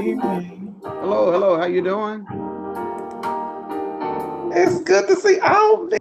evening. Hello. How you doing? It's good to see Alvin.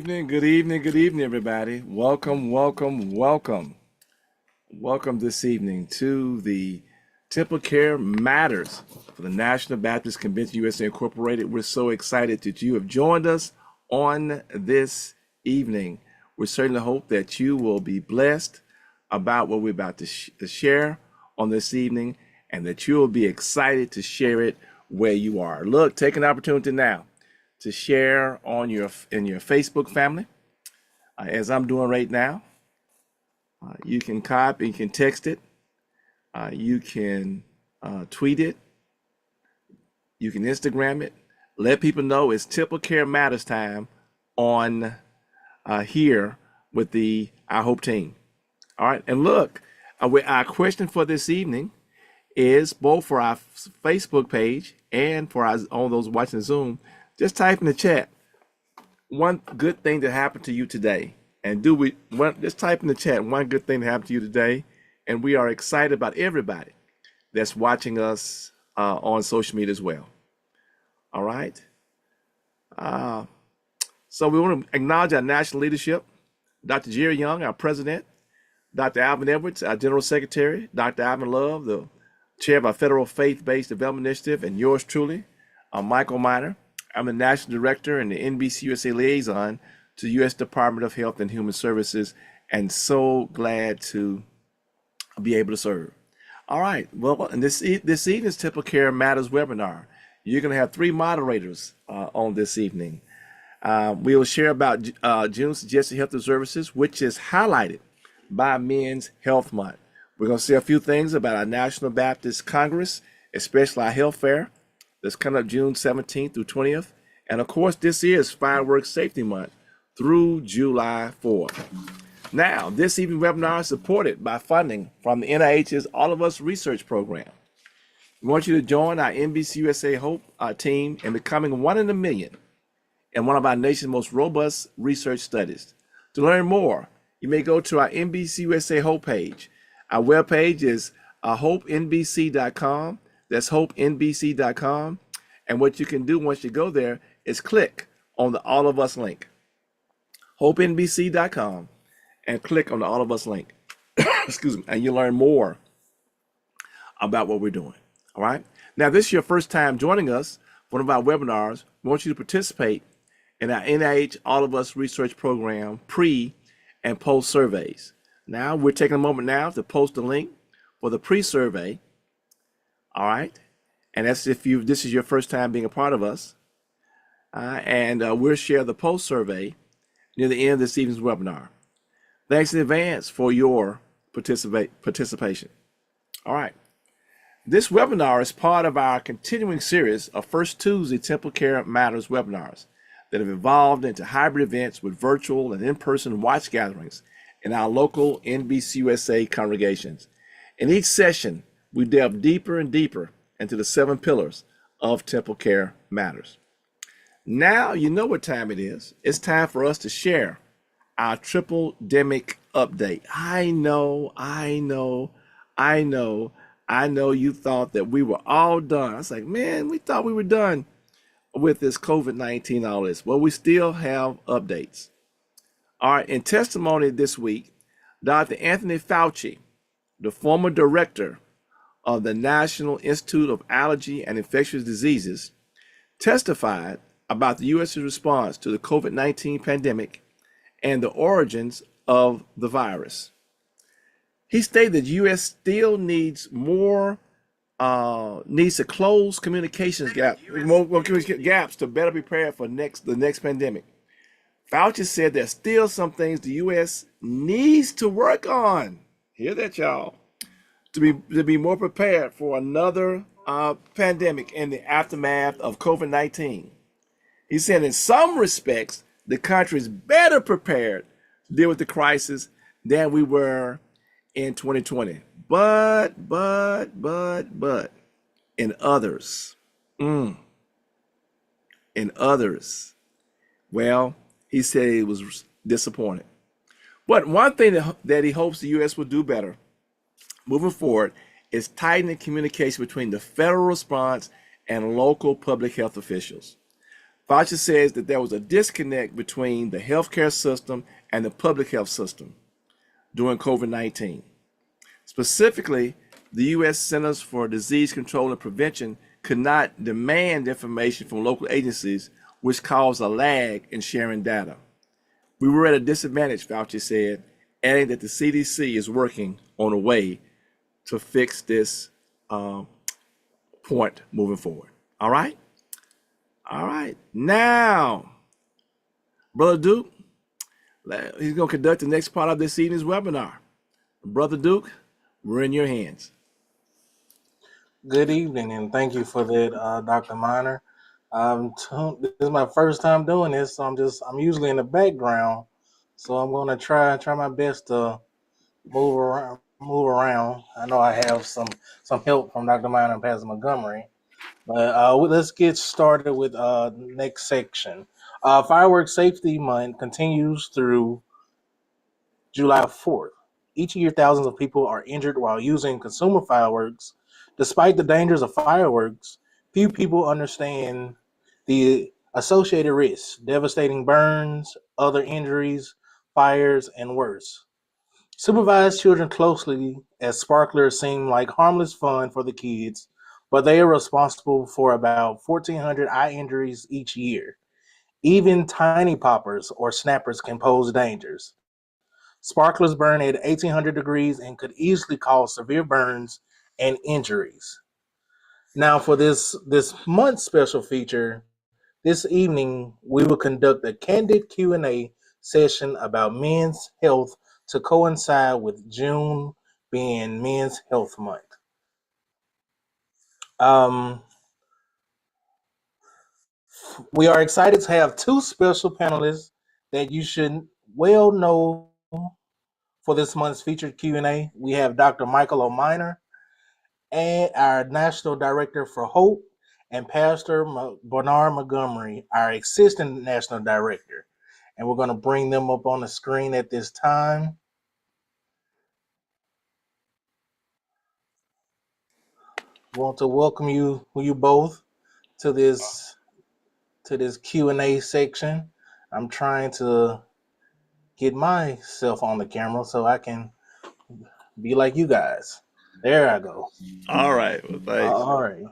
good evening, everybody. Welcome this evening to the TempleCare Matters for the National Baptist Convention USA Incorporated. We're so excited that you have joined us on this evening. We certainly hope that you will be blessed about what we're about to share on this evening, and that you will be excited to share it where you are. Look, take an opportunity now to share in your Facebook family, as I'm doing right now. You can copy, you can text it, you can tweet it, you can Instagram it. Let people know it's TempleCare Matters time on here with the I Hope team. All right, and look, our question for this evening is both for our Facebook page and for all those watching Zoom. Just type in the chat one good thing that happened to you today, and just type in the chat one good thing that happened to you today, and we are excited about everybody that's watching us on social media as well. All right. So we want to acknowledge our national leadership: Dr. Jerry Young, our president; Dr. Alvin Edwards, our general secretary; Dr. Alvin Love, the chair of our Federal Faith-Based Development Initiative; and yours truly, Michael Miner. I'm the National Director and the NBCUSA Liaison to the U.S. Department of Health and Human Services, and so glad to be able to serve. All right, well, and this evening's TempleCare Matters webinar, you're going to have three moderators on this evening. We will share about June's Suggested Health Services, which is highlighted by Men's Health Month. We're going to say a few things about our National Baptist Congress, especially our health fair that's coming up June 17th through 20th. And of course, this is Fireworks Safety Month through July 4th. Now, this evening webinar is supported by funding from the NIH's All of Us Research Program. We want you to join our NBCUSA H.O.P.E team in becoming one in a million in one of our nation's most robust research studies. To learn more, you may go to our NBCUSA H.O.P.E page. Our webpage is hopenbc.com. That's hopenbc.com. And what you can do once you go there is click on the All of Us link. hopenbc.com, and click on the All of Us link. Excuse me, and you learn more about what we're doing. All right. Now, this is your first time joining us for one of our webinars. We want you to participate in our NIH All of Us Research Program pre and post surveys. Now, we're taking a moment now to post a link for the pre-survey. All right. And that's if this is your first time being a part of us. And we'll share the post survey near the end of this evening's webinar. Thanks in advance for your participation. All right. This webinar is part of our continuing series of First Tuesday TempleCare Matters webinars that have evolved into hybrid events with virtual and in-person watch gatherings in our local NBCUSA congregations. In each session, we delve deeper and deeper into the 7 pillars of TempleCare Matters. Now you know what time it is. It's time for us to share our triple-demic update. I know you thought that we were all done. I was like, man, we thought we were done with this COVID-19, all this. Well, we still have updates. All right, in testimony this week, Dr. Anthony Fauci, the former director of the National Institute of Allergy and Infectious Diseases, testified about the U.S.'s response to the COVID-19 pandemic and the origins of the virus. He stated that the U.S. still needs to close communications gaps to better prepare for the next pandemic. Fauci said there's still some things the U.S. needs to work on. Hear that, y'all? To be more prepared for another pandemic in the aftermath of COVID-19. He said in some respects, the country is better prepared to deal with the crisis than we were in 2020. But in others, well, he said he was disappointed. But one thing that he hopes the U.S. will do better moving forward is tightening communication between the federal response and local public health officials. Fauci says that there was a disconnect between the healthcare system and the public health system during COVID-19. Specifically, the U.S. Centers for Disease Control and Prevention could not demand information from local agencies, which caused a lag in sharing data. We were at a disadvantage, Fauci said, adding that the CDC is working on a way to fix this point moving forward. All right? All right. Now, Brother Duke, he's going to conduct the next part of this evening's webinar. Brother Duke, we're in your hands. Good evening, and thank you for that, Dr. Miner. This is my first time doing this, so I'm usually in the background, so I'm going to try my best to move around. I know I have some help from Dr. Miner and Pastor Montgomery, but let's get started with next section. Fireworks Safety Month continues through July 4th. Each year, thousands of people are injured while using consumer fireworks. Despite the dangers of fireworks, few people understand the associated risks, devastating burns, other injuries, fires, and worse. Supervise children closely, as sparklers seem like harmless fun for the kids, but they are responsible for about 1,400 eye injuries each year. Even tiny poppers or snappers can pose dangers. Sparklers burn at 1,800 degrees and could easily cause severe burns and injuries. Now, for this month's special feature, this evening we will conduct a candid Q&A session about men's health to coincide with June being Men's Health Month. We are excited to have two special panelists that you should well know for this month's featured Q&A. We have Dr. Michael O'Miner and our National Director for Hope, and Pastor Bernard Montgomery, our Assistant National Director. And we're going to bring them up on the screen at this time. I want to welcome you both to this Q&A section. I'm trying to get myself on the camera so I can be like you guys. There I go. All right. Well, thanks. All right.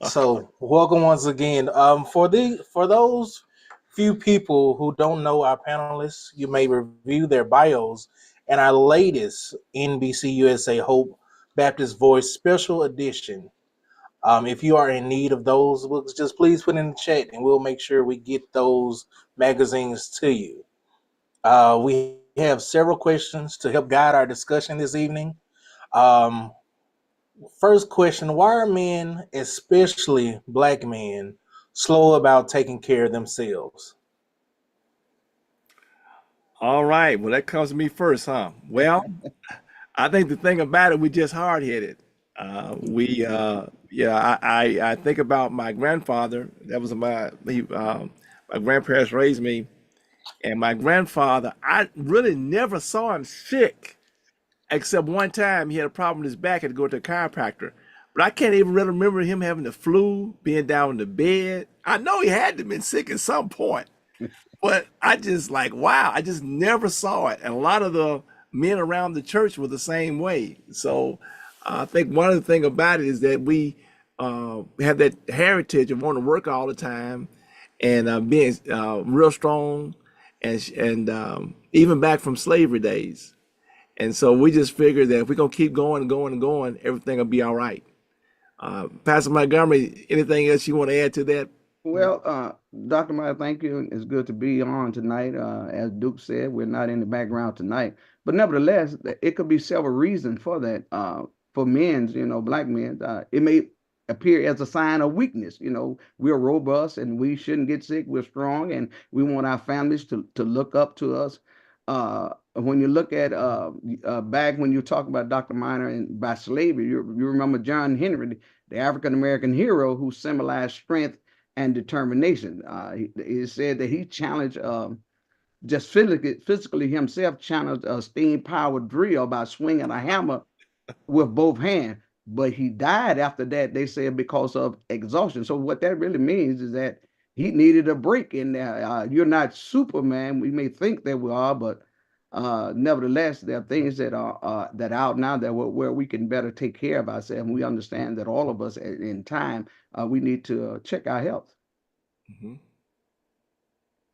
So welcome once again. For those few people who don't know our panelists, you may review their bios in our latest NBCUSA Hope Baptist Voice Special Edition. If you are in need of those books, just please put in the chat, and we'll make sure we get those magazines to you. We have several questions to help guide our discussion this evening. First question, why are men, especially black men, slow about taking care of themselves? All right. Well, that comes to me first, huh? Well, I think the thing about it, we just hard headed. I think about my grandfather. That was my grandparents raised me, and my grandfather, I really never saw him sick, except one time he had a problem with his back, had to go to a chiropractor. But I can't even really remember him having the flu, being down in the bed. I know he had to have been sick at some point. But I just like, wow, I just never saw it. And a lot of the men around the church were the same way. So I think one of the things about it is that we have that heritage of wanting to work all the time and being real strong and even back from slavery days. And so we just figured that if we're going to keep going and going and going, everything will be all right. Pastor Montgomery, anything else you want to add to that? Well, Dr. Meyer, thank you. It's good to be on tonight. As Duke said, we're not in the background tonight, but nevertheless, it could be several reasons for that. For men, black men, it may appear as a sign of weakness. We're robust and we shouldn't get sick. We're strong and we want our families to look up to us. When you look at back when you talk about Dr. Miner and by slavery, you remember John Henry, the African American hero who symbolized strength and determination. He said that he challenged just physically himself challenged a steam powered drill by swinging a hammer with both hands. But he died after that, they said, because of exhaustion. So what that really means is that he needed a break in there. You're not Superman. We may think that we are, but nevertheless, there are things that are that out now that where we can better take care of ourselves. And we understand that all of us in time we need to check our health. Mm-hmm.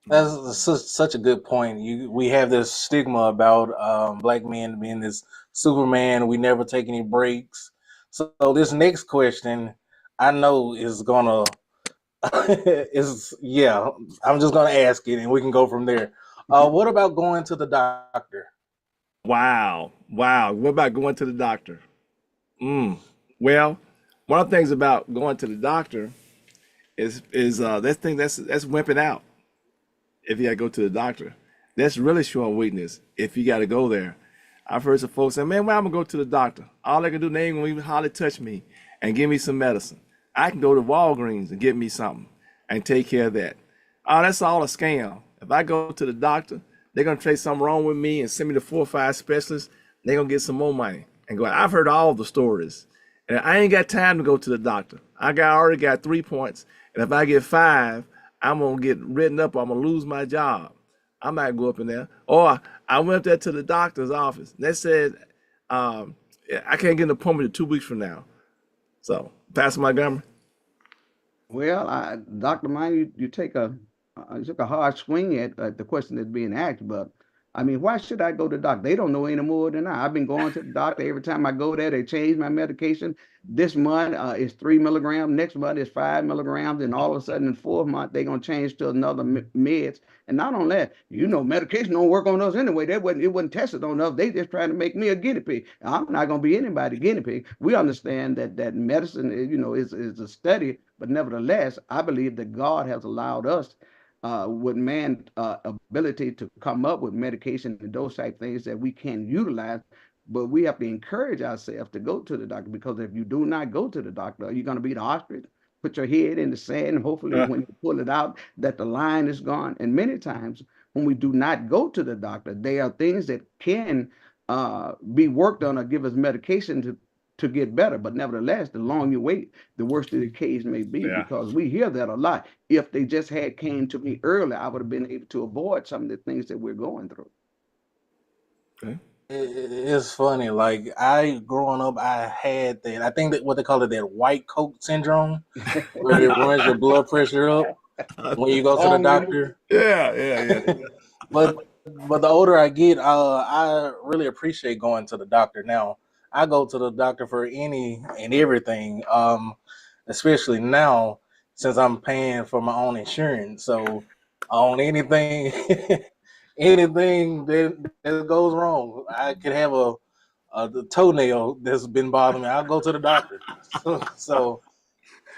That's such a good point. We have this stigma about black men being this Superman. We never take any breaks. So this next question, I know is gonna is yeah. I'm just gonna ask it, and we can go from there. What about going to the doctor? Wow. Wow. What about going to the doctor? Well, one of the things about going to the doctor is that's wimping out if you gotta go to the doctor. That's really showing weakness if you gotta go there. I've heard some folks say, man, well, I'm gonna go to the doctor. All they can do, they ain't gonna even hardly touch me and give me some medicine. I can go to Walgreens and get me something and take care of that. Oh, that's all a scam. If I go to the doctor, they're gonna say something wrong with me and send me to 4 or 5 specialists. They're gonna get some more money and go. I've heard all the stories, and I ain't got time to go to the doctor. Already got 3 points, and if I get 5, I'm gonna get written up. Or I'm gonna lose my job. I might go up in there. Or I went up there to the doctor's office. They said I can't get an appointment 2 weeks from now. So, Pastor Montgomery. Well, Dr. Mine, you took a hard swing at the question that's being asked, but I mean, why should I go to the doctor? They don't know any more than I. I've been going to the doctor every time I go there. They change my medication. This month is 3 milligrams. Next month is 5 milligrams, and all of a sudden, in the 4th month, they're gonna change to another meds. And not only that, medication don't work on us anyway. It wasn't tested on us. They just trying to make me a guinea pig. I'm not gonna be anybody's guinea pig. We understand that medicine, is a study, but nevertheless, I believe that God has allowed us with man's ability to come up with medication and those type things that we can utilize. But we have to encourage ourselves to go to the doctor, because if you do not go to the doctor, you're going to be the ostrich. Put your head in the sand, and hopefully, when you pull it out, that the line is gone. And many times, when we do not go to the doctor, there are things that can be worked on or give us medication to get better. But nevertheless, the longer you wait, the worse the case may be, Yeah. because we hear that a lot. If they just had came to me earlier, I would have been able to avoid some of the things that we're going through. Okay. It's funny. Like growing up, I had that. I think that what they call it, that white coat syndrome, where it runs your blood pressure up when you go to the doctor. Yeah. But the older I get, I really appreciate going to the doctor now. I go to the doctor for any and everything, especially now since I'm paying for my own insurance. So on anything, anything that goes wrong, I could have the toenail that's been bothering me. I'll go to the doctor. So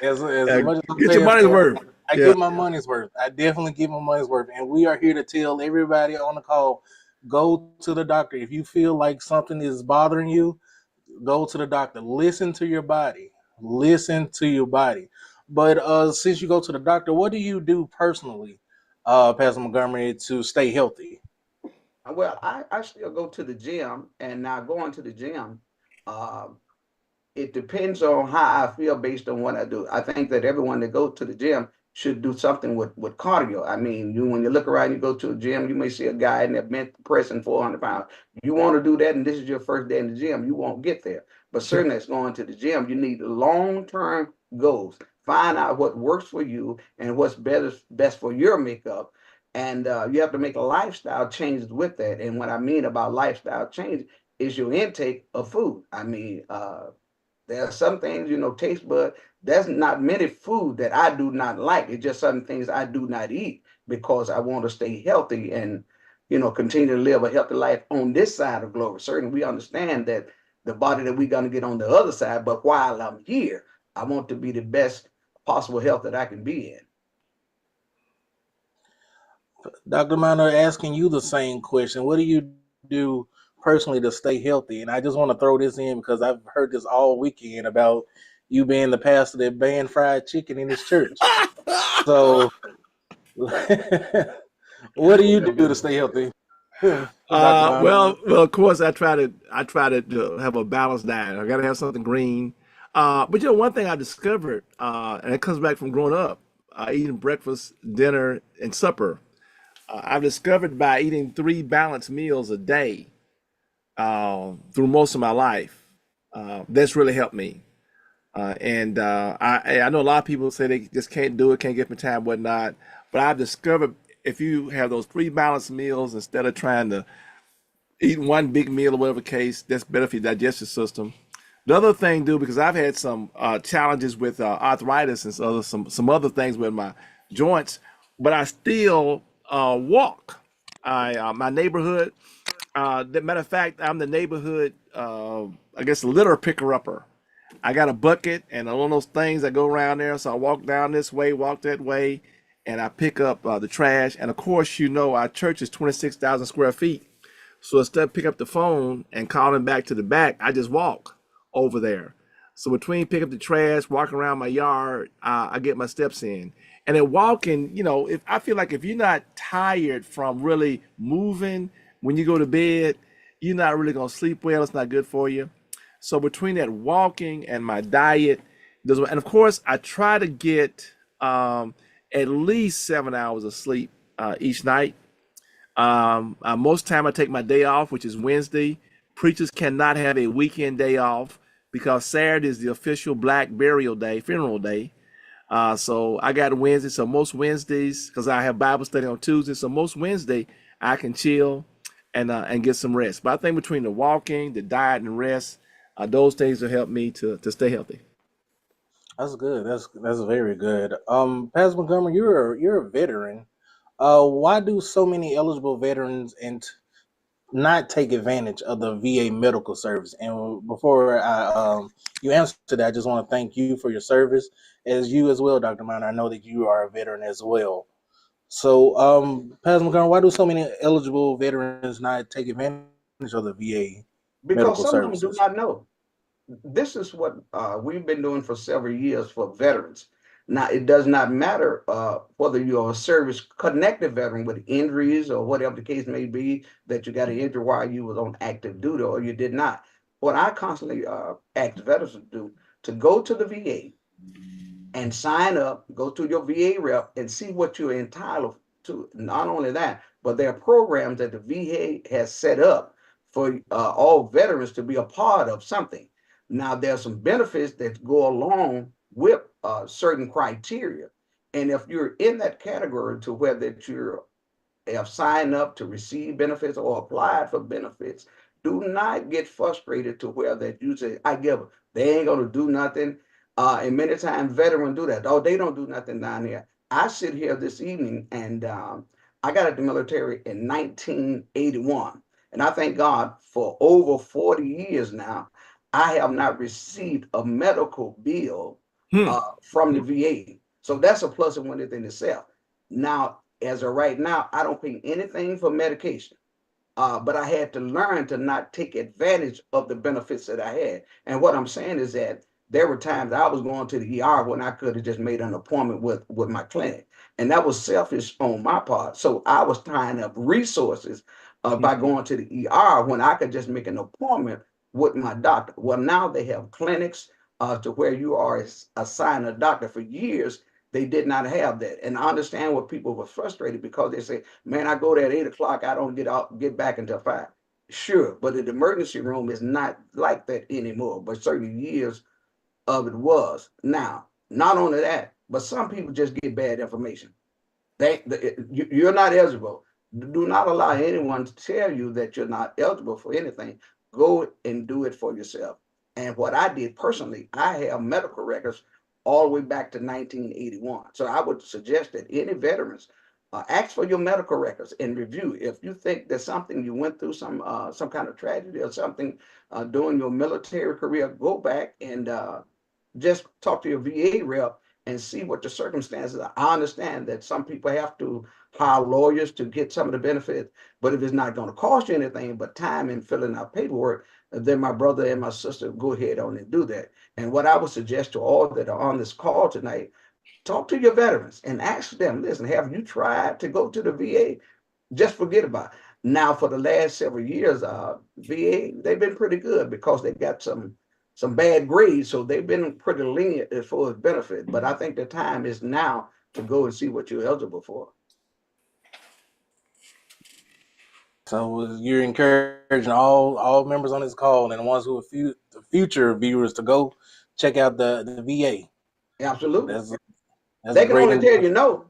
as Yeah, much as I'm get your paying money's for it, worth. I Yeah. get my money's worth. I definitely get my money's worth. And we are here to tell everybody on the call, go to the doctor. If you feel like something is bothering you, go to the doctor. Listen to your body. Listen to your body. But since you go to the doctor, what do you do personally, Pastor Montgomery, to stay healthy? Well, I still go to the gym, and now going to the gym, uh, it depends on how I feel based on what I do. I think that everyone that goes to the gym should do something with cardio. I mean, when you look around, you go to a gym, you may see a guy in there bench pressing 400 pounds. You want to do that, and this is your first day in the gym, you won't get there. But certainly, it's going to the gym. You need long-term goals. Find out what works for you and what's best for your makeup. And you have to make a lifestyle changes with that. And what I mean about lifestyle change is your intake of food. I mean, there are some things, taste bud. There's not many food that I do not like. It's just some things I do not eat because I want to stay healthy and, continue to live a healthy life on this side of glory. Certainly, we understand that the body that we're going to get on the other side, but while I'm here, I want to be the best possible health that I can be in. Dr. Miner, asking you the same question. What do you do personally to stay healthy? And I just want to throw this in because I've heard this all weekend about you being the pastor that banned fried chicken in his church. So, what do you do to stay healthy, Dr. Miner? Well, of course, I try to have a balanced diet. I got to have something green. But one thing I discovered, and it comes back from growing up, eating breakfast, dinner, and supper. I've discovered by eating 3 balanced meals a day through most of my life, that's really helped me. I know a lot of people say they just can't do it, can't get the time, whatnot. But I've discovered if you have those 3 balanced meals instead of trying to eat one big meal or whatever case, that's better for your digestive system. The other thing, dude, because I've had some challenges with arthritis and some other things with my joints, but I still walk. My neighborhood. Matter of fact, I'm the neighborhood. I guess litter picker upper. I got a bucket and one of those things that go around there. So I walk down this way, walk that way, and I pick up the trash. And of course, our church is 26,000 square feet. So instead of pick up the phone and calling back to the back, I just walk over there. So between pick up the trash, walking around my yard, I get my steps in. And then walking, if I feel like if you're not tired from really moving when you go to bed, you're not really gonna sleep well. It's not good for you. So between that walking and my diet, and of course I try to get at least 7 hours of sleep each night. Most time I take my day off, which is Wednesday. Preachers cannot have a weekend day off because Saturday is the official Black burial day, funeral day. So I got Wednesday. So most Wednesdays, because I have Bible study on Tuesday, so most Wednesday I can chill and get some rest. But I think between the walking, the diet, and rest, those things will help me to stay healthy. That's good. That's very good. Pastor Montgomery, you're a veteran. Why do so many eligible veterans and not take advantage of the VA medical service? And before you answer that, I just want to thank you for your service, as you as well, Dr. Miner. I know that you are a veteran as well. So, Pastor Montgomery, why do so many eligible veterans not take advantage of the VA Because medical some of them do services? not know. This is what we've been doing for several years for veterans. Now, it does not matter whether you're a service-connected veteran with injuries or whatever the case may be, that you got an injury while you was on active duty or you did not. What I constantly ask veterans to do, to go to the VA and sign up, go to your VA rep and see what you're entitled to. Not only that, but there are programs that the VA has set up for all veterans to be a part of something. Now, there are some benefits that go along with certain criteria. And if you're in that category to where that you have signed up to receive benefits or applied for benefits, do not get frustrated to where that you say, I give them. They ain't going to do nothing. And many times veterans do that. Oh, they don't do nothing down here. I sit here this evening and I got out the military in 1981. And I thank God for over 40 years now, I have not received a medical bill Hmm. from the VA. So that's a plus and one in itself. Now, as of right now, I don't pay anything for medication. But I had to learn to not take advantage of the benefits that I had. And what I'm saying is that there were times I was going to the ER when I could have just made an appointment with my clinic. And that was selfish on my part. So I was tying up resources by going to the ER when I could just make an appointment with my doctor. Well, now they have clinics to where you are assigned a doctor. For years, they did not have that. And I understand what people were frustrated because they say, man, I go there at 8 o'clock, I don't get back until 5. Sure, but the emergency room is not like that anymore. But certain years of it was. Now, not only that, but some people just get bad information. You're not eligible. Do not allow anyone to tell you that you're not eligible for anything. Go and do it for yourself. And what I did personally, I have medical records all the way back to 1981. So I would suggest that any veterans ask for your medical records and review. If you think there's something you went through, some kind of tragedy or something during your military career, go back and just talk to your VA rep and see what the circumstances are. I understand that some people have to hire lawyers to get some of the benefits, but if it's not going to cost you anything but time in filling out paperwork, then my brother and my sister go ahead on and do that. And what I would suggest to all that are on this call tonight, talk to your veterans and ask them, listen, have you tried to go to the VA? Just forget about it. Now, for the last several years, VA, they've been pretty good because they got some bad grades, so they've been pretty lenient as far as benefit. But I think the time is now to go and see what you're eligible for. So you're encouraging all members on this call and the ones who are the future viewers to go check out the VA. Absolutely. That's They a can great only tell you no.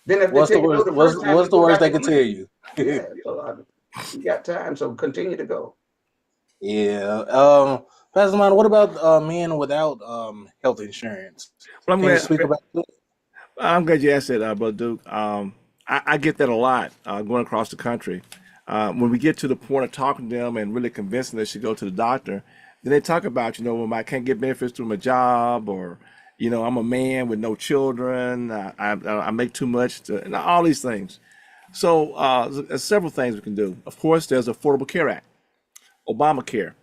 Then if What's they the tell you no worst? the first time, What's you the go worst back they can tell again. you? Yeah, you got time, so continue to go. Yeah. Pastor Miner, what about men without health insurance? Well, Can you speak about that? I'm glad you asked that, Brother Duke. I get that a lot going across the country. When we get to the point of talking to them and really convincing them they should go to the doctor, then they talk about, well, I can't get benefits through my job, or, I'm a man with no children, I make too much, and all these things. So there's several things we can do. Of course, there's Affordable Care Act, Obamacare.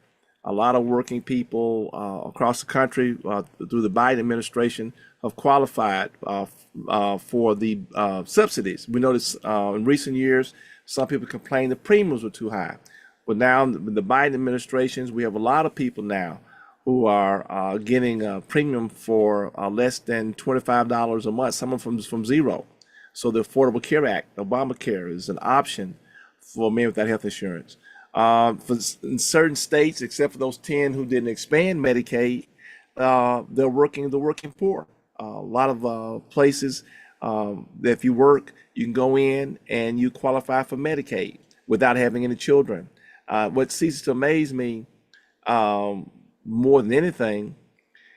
A lot of working people across the country through the Biden administration have qualified for the subsidies. We noticed in recent years, some people complained the premiums were too high. But now with the Biden administrations, we have a lot of people now who are getting a premium for less than $25 a month, some of them from zero. So the Affordable Care Act, Obamacare, is an option for men without health insurance. In certain states, except for those 10 who didn't expand Medicaid, they're working the working poor. A lot of places that if you work, you can go in and you qualify for Medicaid without having any children. What ceases to amaze me more than anything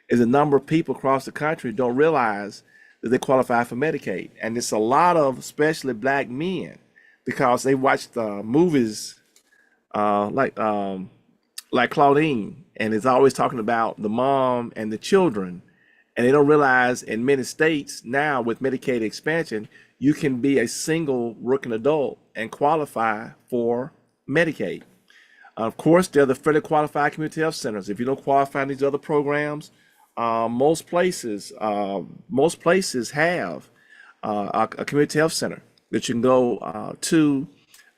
is the number of people across the country don't realize that they qualify for Medicaid. And it's a lot of, especially black men, because they watch the movies like Claudine, and is always talking about the mom and the children, and they don't realize in many states now with Medicaid expansion, you can be a single working adult and qualify for Medicaid. Of course, they're the federally qualified community health centers. If you don't qualify in these other programs, most places have a community health center that you can go to.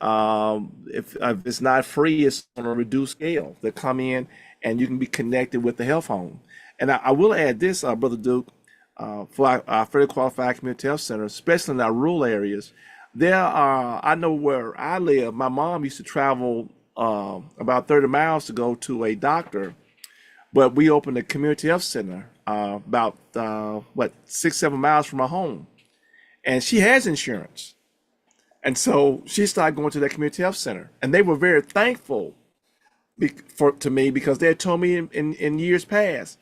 If it's not free, it's on a reduced scale. They come in and you can be connected with the health home. And I will add this, Brother Duke, for our federally qualified community health centers, especially in our rural areas. I know where I live, my mom used to travel about 30 miles to go to a doctor, but we opened a community health center about 6-7 miles from her home, and she has insurance. And so she started going to that community health center, and they were very thankful to me, because they had told me in years past,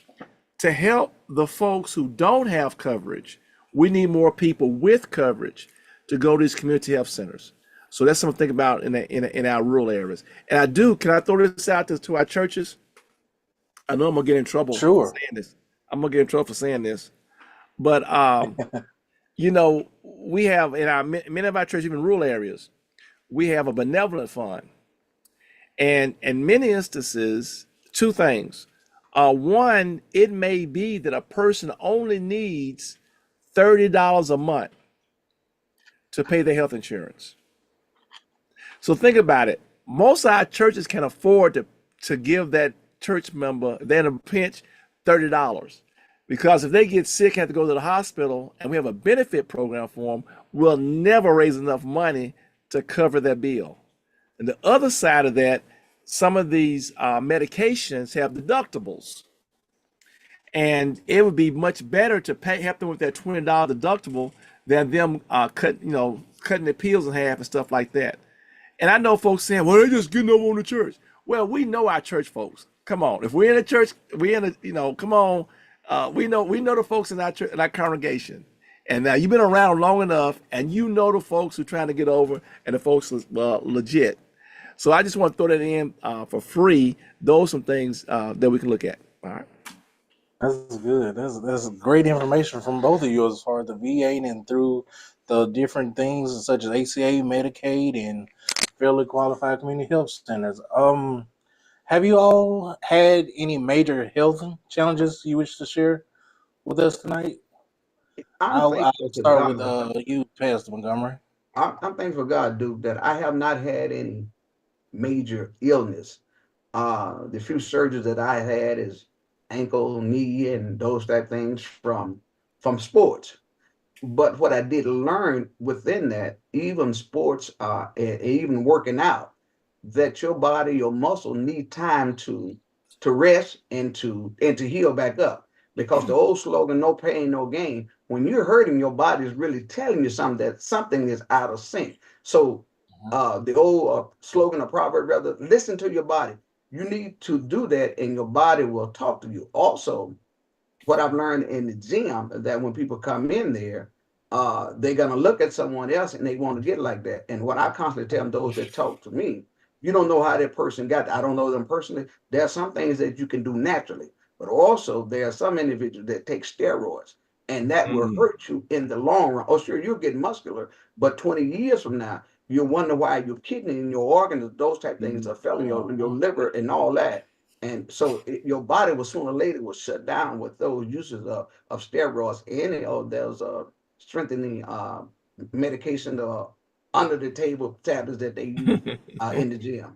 to help the folks who don't have coverage, we need more people with coverage to go to these community health centers. So that's something to think about in our rural areas. And can I throw this out to our churches? I know I'm gonna get in trouble for Sure. saying this. I'm gonna get in trouble for saying this, but we have in many of our churches, even rural areas, we have a benevolent fund, and in many instances, two things. One, it may be that a person only needs $30 a month to pay their health insurance. So think about it. Most of our churches can afford to give that church member, if they're in a pinch, $30. Because if they get sick and have to go to the hospital and we have a benefit program for them, we'll never raise enough money to cover their bill. And the other side of that, some of these medications have deductibles. And it would be much better to help them with that $20 deductible than them cutting their pills in half and stuff like that. And I know folks saying, well, they're just getting over on the church. Well, we know our church folks. Come on. If we're in a church, come on. We know the folks in our church, in our congregation. And now you've been around long enough, and you know the folks who are trying to get over, and the folks are legit. So I just want to throw that in for free. Those are some things that we can look at. All right. That's good. That's great information from both of you as far as the VA and through the different things such as ACA, Medicaid, and fairly qualified community health centers. Have you all had any major health challenges you wish to share with us tonight? I'm I'll thankful to start with God. you, Pastor Montgomery. I'm thankful to God, Duke, that I have not had any major illness. The few surgeries that I had is ankle, knee, and those type things from sports. But what I did learn within that, even sports, and even working out, that your body, your muscle need time to rest and to heal back up. Because the old slogan, no pain, no gain, when you're hurting, your body is really telling you something that something is out of sync. So the old slogan or proverb, rather, listen to your body. You need to do that, and your body will talk to you. Also, what I've learned in the gym that when people come in there, they're gonna look at someone else and they want to get like that. And what I constantly tell those that talk to me, you don't know how that person got there. I don't know them personally. There are some things that you can do naturally, but also there are some individuals that take steroids, and that will hurt you in the long run. Oh, sure, you'll get muscular, but 20 years from now, you'll wonder why your kidney and your organs, those type of things are failing, your liver and all that. And so your body will sooner or later will shut down with those uses of steroids, any of those strengthening medication under the table tablets that they use in the gym.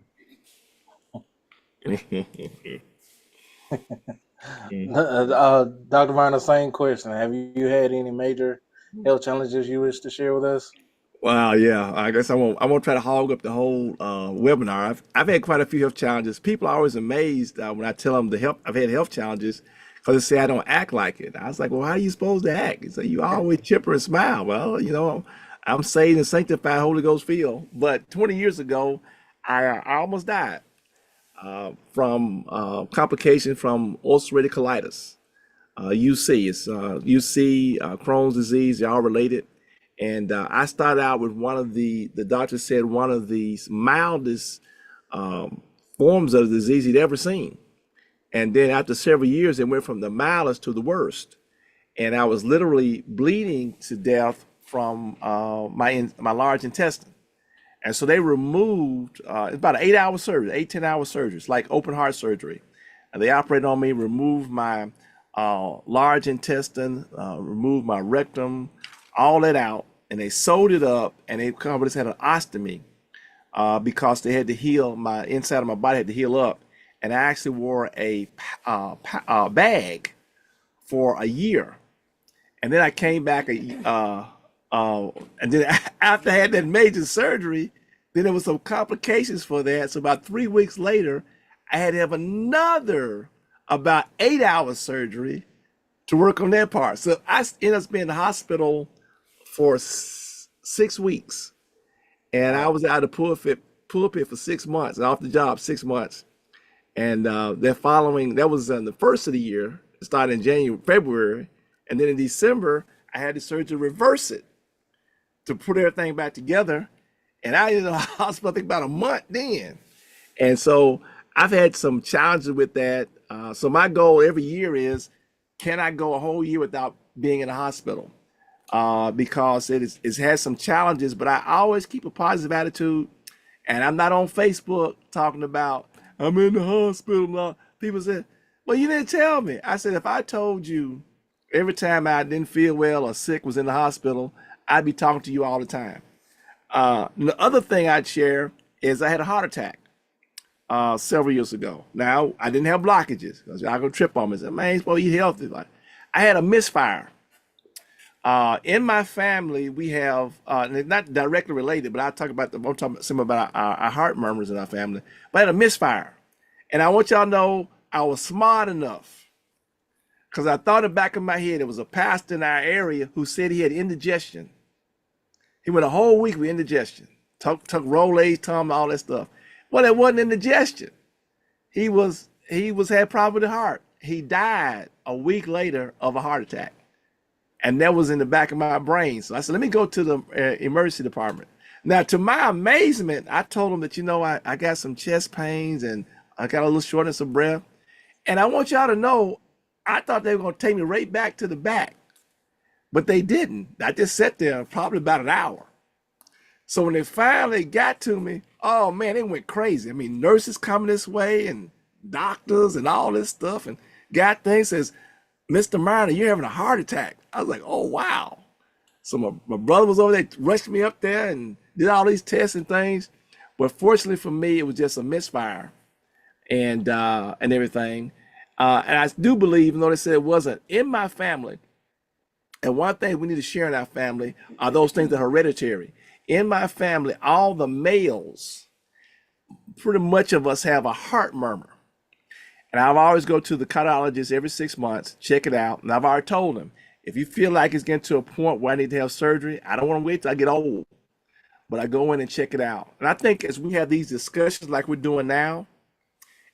Dr. Vine, the same question. Have you had any major health challenges you wish to share with us? Wow, yeah. I guess I won't try to hog up the whole webinar. I've had quite a few health challenges. People are always amazed when I tell them I've had health challenges because they say I don't act like it. I was like, well, how are you supposed to act? He said, you always chipper and smile. Well, I'm saved and sanctified, Holy Ghost filled. But 20 years ago, I almost died from complication from ulcerative colitis. UC, it's UC, Crohn's disease. They're all related. And I started out with the doctor said one of the mildest forms of the disease he'd ever seen. And then after several years, it went from the mildest to the worst. And I was literally bleeding to death from my large intestine. And so they removed, it's about an 8-hour surgery, 10-hour surgery. It's like open heart surgery. And they operated on me, removed my large intestine, removed my rectum, all that out, and they sewed it up, and they covered us had an ostomy because they had to heal my inside of my body had to heal up, and I actually wore a bag for a year, and then I came back and then after I had that major surgery, then there was some complications for that. So about 3 weeks later, I had to have another about 8-hour surgery to work on that part. So I ended up being in the hospital for 6 weeks, and I was out of pulpit for 6 months and off the job 6 months. And that was in the first of the year. It started in February, and then in December I had the surgery to reverse it to put everything back together. And I was in the hospital I think about a month then. And so I've had some challenges with that. So my goal every year is, can I go a whole year without being in the hospital? Because it's had some challenges, but I always keep a positive attitude. And I'm not on Facebook talking about, I'm in the hospital now. People say, well, you didn't tell me. I said, if I told you every time I didn't feel well or sick was in the hospital, I'd be talking to you all the time. The other thing I'd share is I had a heart attack several years ago. Now, I didn't have blockages because y'all gonna trip on me and say, man, you're supposed to eat healthy. Like, I had a misfire. In my family, we have, and it's not directly related, but I'm talking about some about our heart murmurs in our family. But I had a misfire. And I want y'all to know I was smart enough because I thought in the back of my head, there was a pastor in our area who said he had indigestion. He went a whole week with indigestion, took Rolaids, Tom, all that stuff. Well, it wasn't indigestion. He had problem with the heart. He died a week later of a heart attack. And that was in the back of my brain. So I said, let me go to the emergency department. Now, to my amazement, I told them that, I got some chest pains and I got a little shortness of breath. And I want y'all to know, I thought they were going to take me right back to the back. But they didn't. I just sat there probably about an hour. So when they finally got to me, oh man, they went crazy. I mean, nurses coming this way and doctors and all this stuff. And got things says, Mr. Marner, you're having a heart attack. I was like, oh, wow. So my brother was over there, rushed me up there and did all these tests and things. But fortunately for me, it was just a misfire and everything. And I do believe, even though they said it wasn't in my family, And one thing we need to share in our family are those things that are hereditary. In my family, all the males, pretty much of us have a heart murmur. And I've always go to the cardiologist every 6 months, check it out. And I've already told him, if you feel like it's getting to a point where I need to have surgery, I don't want to wait till I get old, but I go in and check it out. And I think as we have these discussions like we're doing now,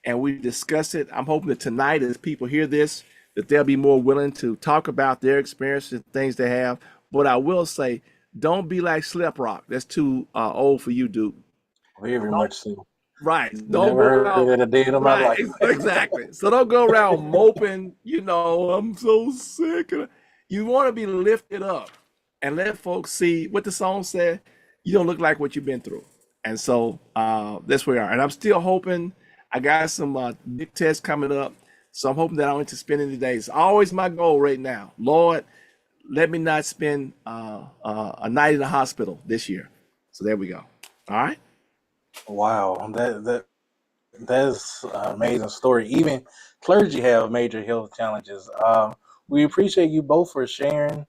and we discuss it, I'm hoping that tonight, as people hear this, that they'll be more willing to talk about their experiences, things they have. But I will say, don't be like Slep Rock. That's too old for you, Duke. Very much so. Right. Don't Never go heard around. it a day in my Right. life. Exactly. So don't go around moping, I'm so sick. You want to be lifted up and let folks see what the song said. You don't look like what you've been through. And so that's where we are. And I'm still hoping. I got some big tests coming up. So I'm hoping that I don't have to spend any days. Always my goal right now. Lord, let me not spend a night in the hospital this year. So there we go. All right. Wow, that's an amazing story. Even clergy have major health challenges. We appreciate you both for sharing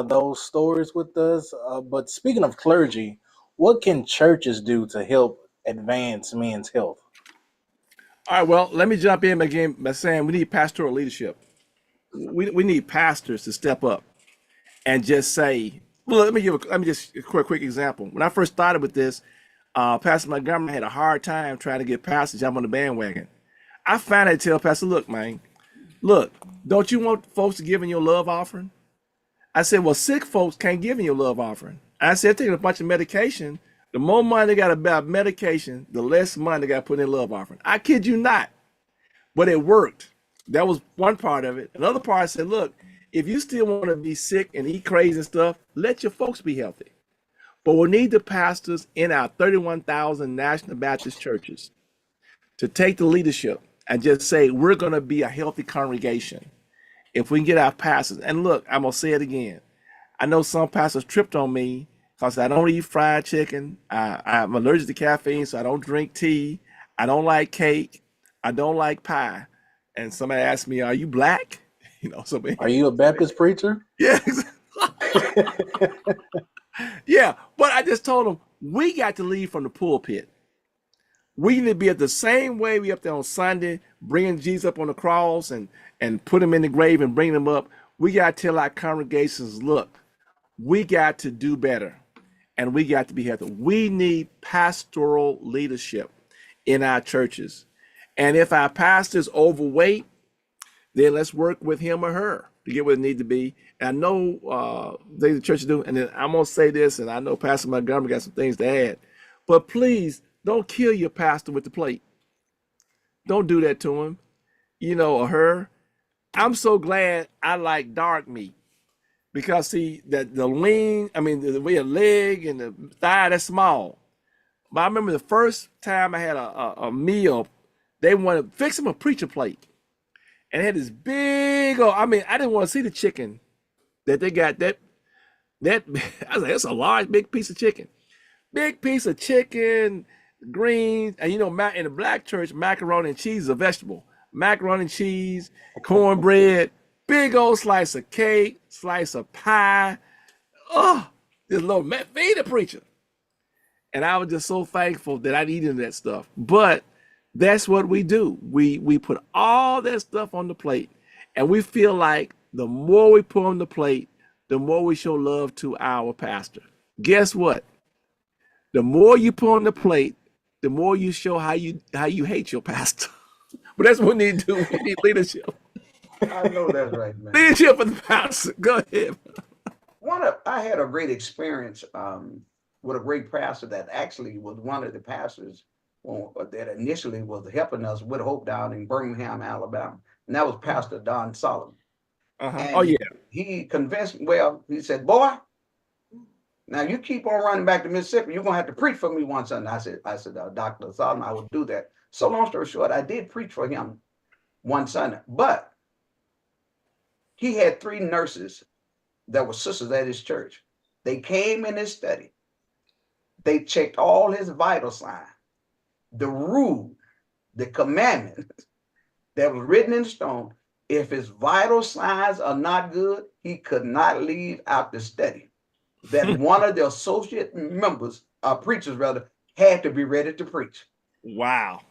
those stories with us. But speaking of clergy, what can churches do to help advance men's health? All right. Well, let me jump in again by saying we need pastoral leadership. We need pastors to step up and just say, well, let me just a quick example. When I first started with this, Pastor Montgomery had a hard time trying to get pastors to jump on the bandwagon. I finally tell Pastor, look, man, don't you want folks to give in your love offering? I said, well, sick folks can't give in your love offering. I said, taking a bunch of medication, the more money they got about medication, the less money they got to put in love offering. I kid you not. But it worked. That was one part of it. Another part, I said, look, if you still want to be sick and eat crazy and stuff, let your folks be healthy. But we need the pastors in our 31,000 National Baptist churches to take the leadership and just say, we're going to be a healthy congregation. If we can get our pastors, and look, I'm going to say it again. I know some pastors tripped on me because I don't eat fried chicken. I'm allergic to caffeine, so I don't drink tea. I don't like cake. I don't like pie. And somebody asked me, are you black? So Are you a Baptist preacher? yeah. Yeah, but I just told them, we got to lead from the pulpit. We need to be at the same way we up there on Sunday, bringing Jesus up on the cross and put him in the grave and bring him up. We got to tell our congregations, look, we got to do better and we got to be healthy. We need pastoral leadership in our churches. And if our pastor's overweight, then let's work with him or her to get where it need to be. And I know the church is doing, and then I'm going to say this, and I know Pastor Montgomery got some things to add, but please don't kill your pastor with the plate. Don't do that to him, or her. I'm so glad I like dark meat because see that the lean, the way a leg and the thigh, that's small. But I remember the first time I had a meal, they wanted to fix him a preacher plate. And it had this big old, I didn't want to see the chicken that they got that I was like, that's a large, big piece of chicken. Big piece of chicken, greens, and in the black church, macaroni and cheese is a vegetable. Macaroni and cheese, cornbread, big old slice of cake, slice of pie. Oh, this little feed the preacher. And I was just so thankful that I'd eaten that stuff. But that's what we do. We put all that stuff on the plate, and we feel like the more we put on the plate, the more we show love to our pastor. Guess what? The more you put on the plate, the more you show how you hate your pastor. But that's what we need to do. We need leadership. I know that's right, man. Leadership of the pastor. Go ahead. I had a great experience with a great pastor that actually was one of the pastors that initially was helping us with Hope down in Birmingham, Alabama. And that was Pastor Don Solomon. Uh-huh. Oh, yeah. He convinced, he said, boy, now you keep on running back to Mississippi, you're going to have to preach for me one Sunday. I said, Dr. Solomon, I will do that. So long story short, I did preach for him one Sunday. But he had 3 nurses that were sisters at his church. They came in his study. They checked all his vital signs. The rule, the commandment that was written in stone, If his vital signs are not good, he could not leave out the study. That one of the associate members, preachers rather, had to be ready to preach. Wow.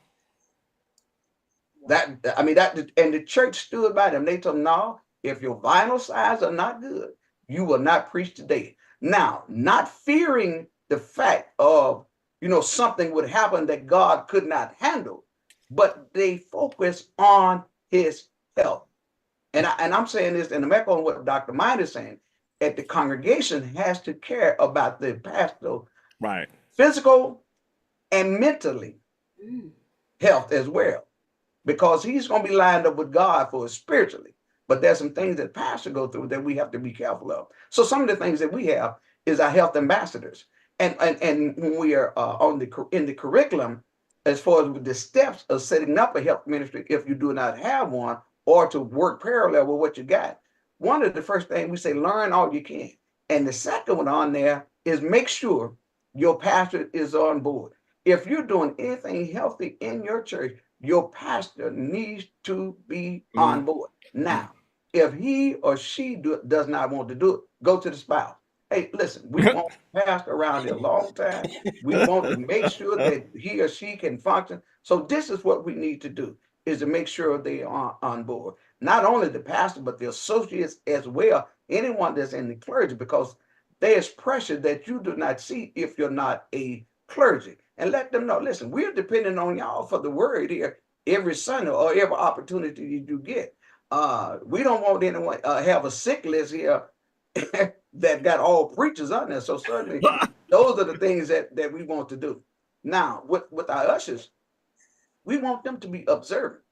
And the church stood by them. They told them, no, if your vital signs are not good, you will not preach today. Now, not fearing the fact of, something would happen that God could not handle, but they focus on his health. And I'm saying this, and I'm echoing what Dr. Mind is saying, that the congregation has to care about the pastor, right, physical and mentally health as well, because he's going to be lined up with God for us spiritually. But there's some things that pastors go through that we have to be careful of. So some of the things that we have is our health ambassadors, and when we are in the curriculum, as far as the steps of setting up a health ministry, if you do not have one, or to work parallel with what you got, one of the first things we say, learn all you can, and the second one on there is make sure your pastor is on board. If you're doing anything healthy in your church, your pastor needs to be on board. Now, if he or she does not want to do it, go to the spouse. Hey, listen, we want a pastor around here a long time. We want to make sure that he or she can function. So this is what we need to do, is to make sure they are on board. Not only the pastor, but the associates as well, anyone that's in the clergy, because there's pressure that you do not see if you're not a clergy. And let them know, listen, we're depending on y'all for the word here every Sunday or every opportunity you get. We don't want anyone have a sick list here that got all preachers on there. So certainly those are the things that we want to do. Now, with our ushers, we want them to be observant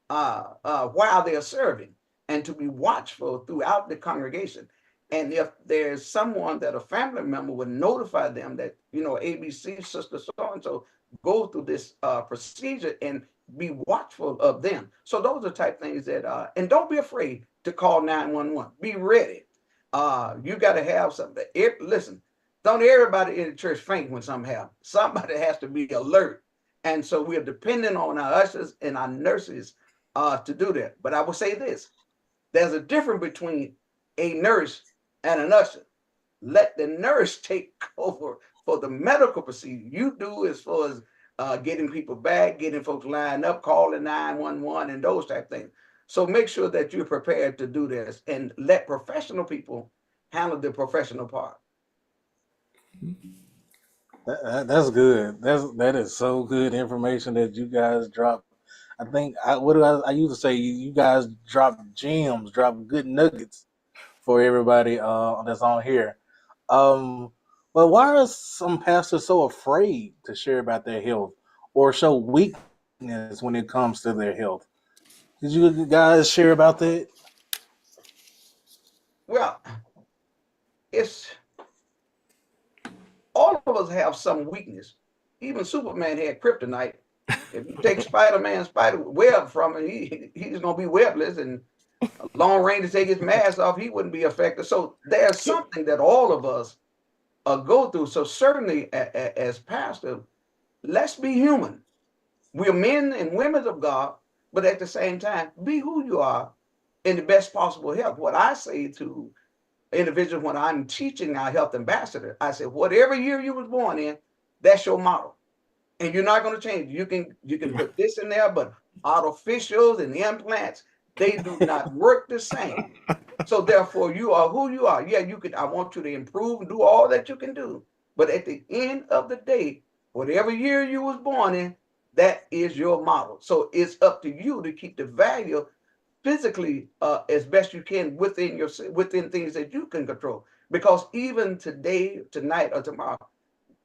while they're serving, and to be watchful throughout the congregation. And if there's someone that a family member would notify them that, ABC sister so-and-so go through this procedure, and be watchful of them. So those are type things that, and don't be afraid to call 911. Be ready. You got to have something. Listen, don't everybody in the church faint when something happens. Somebody has to be alert. And so we're dependent on our ushers and our nurses to do that. But I will say this, there's a difference between a nurse and an usher. Let the nurse take over for the medical procedure. You do as far as getting people back, getting folks lined up, calling 911 and those type of things. So make sure that you're prepared to do this, and let professional people handle the professional part. That's good. That is so good information that you guys dropped. I think I used to say, you guys drop gems, drop good nuggets for everybody that's on here. But why are some pastors so afraid to share about their health or show weakness when it comes to their health? Did you guys share about that? Well, it's all of us have some weakness. Even Superman had kryptonite. If you take Spider-Man's spider web from him, he's gonna be webless, and long range to take his mask off, he wouldn't be affected. So there's something that all of us go through. So certainly as pastors, let's be human. We're men and women of God, but at the same time, be who you are in the best possible health. What I say to individuals when I'm teaching our health ambassador, I say, whatever year you was born in, that's your model. And you're not going to change. You can put this in there, but artificials and implants, they do not work the same. So therefore, you are who you are. Yeah, I want you to improve and do all that you can do. But at the end of the day, whatever year you was born in, that is your model. So it's up to you to keep the value physically as best you can within things that you can control. Because even today, tonight, or tomorrow,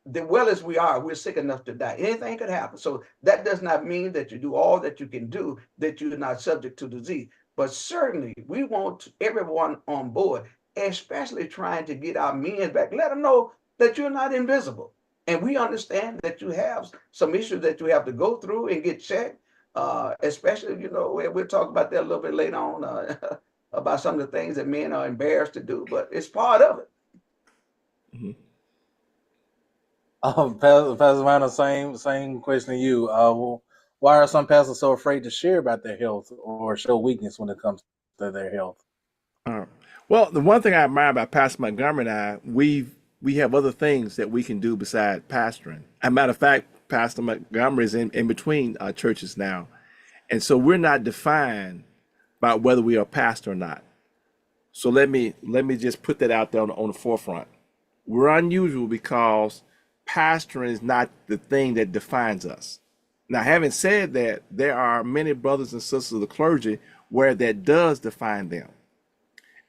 the well as we are, we're sick enough to die. Anything could happen. So that does not mean that you do all that you can do, that you're not subject to disease. But certainly we want everyone on board, especially trying to get our men back. Let them know that you're not invisible. And we understand that you have some issues that you have to go through and get checked. Especially, we'll talk about that a little bit later on about some of the things that men are embarrassed to do, but it's part of it. Mm-hmm. Pastor Minor, same question to you. Why are some pastors so afraid to share about their health or show weakness when it comes their health. Well, the one thing I admire about Pastor Montgomery and I, we have other things that we can do besides pastoring. As a matter of fact, Pastor Montgomery is in between churches now, and so we're not defined by whether we are a pastor or not. So let me just put that out there on the forefront. We're unusual because pastoring is not the thing that defines us. Now, having said that, there are many brothers and sisters of the clergy where that does define them.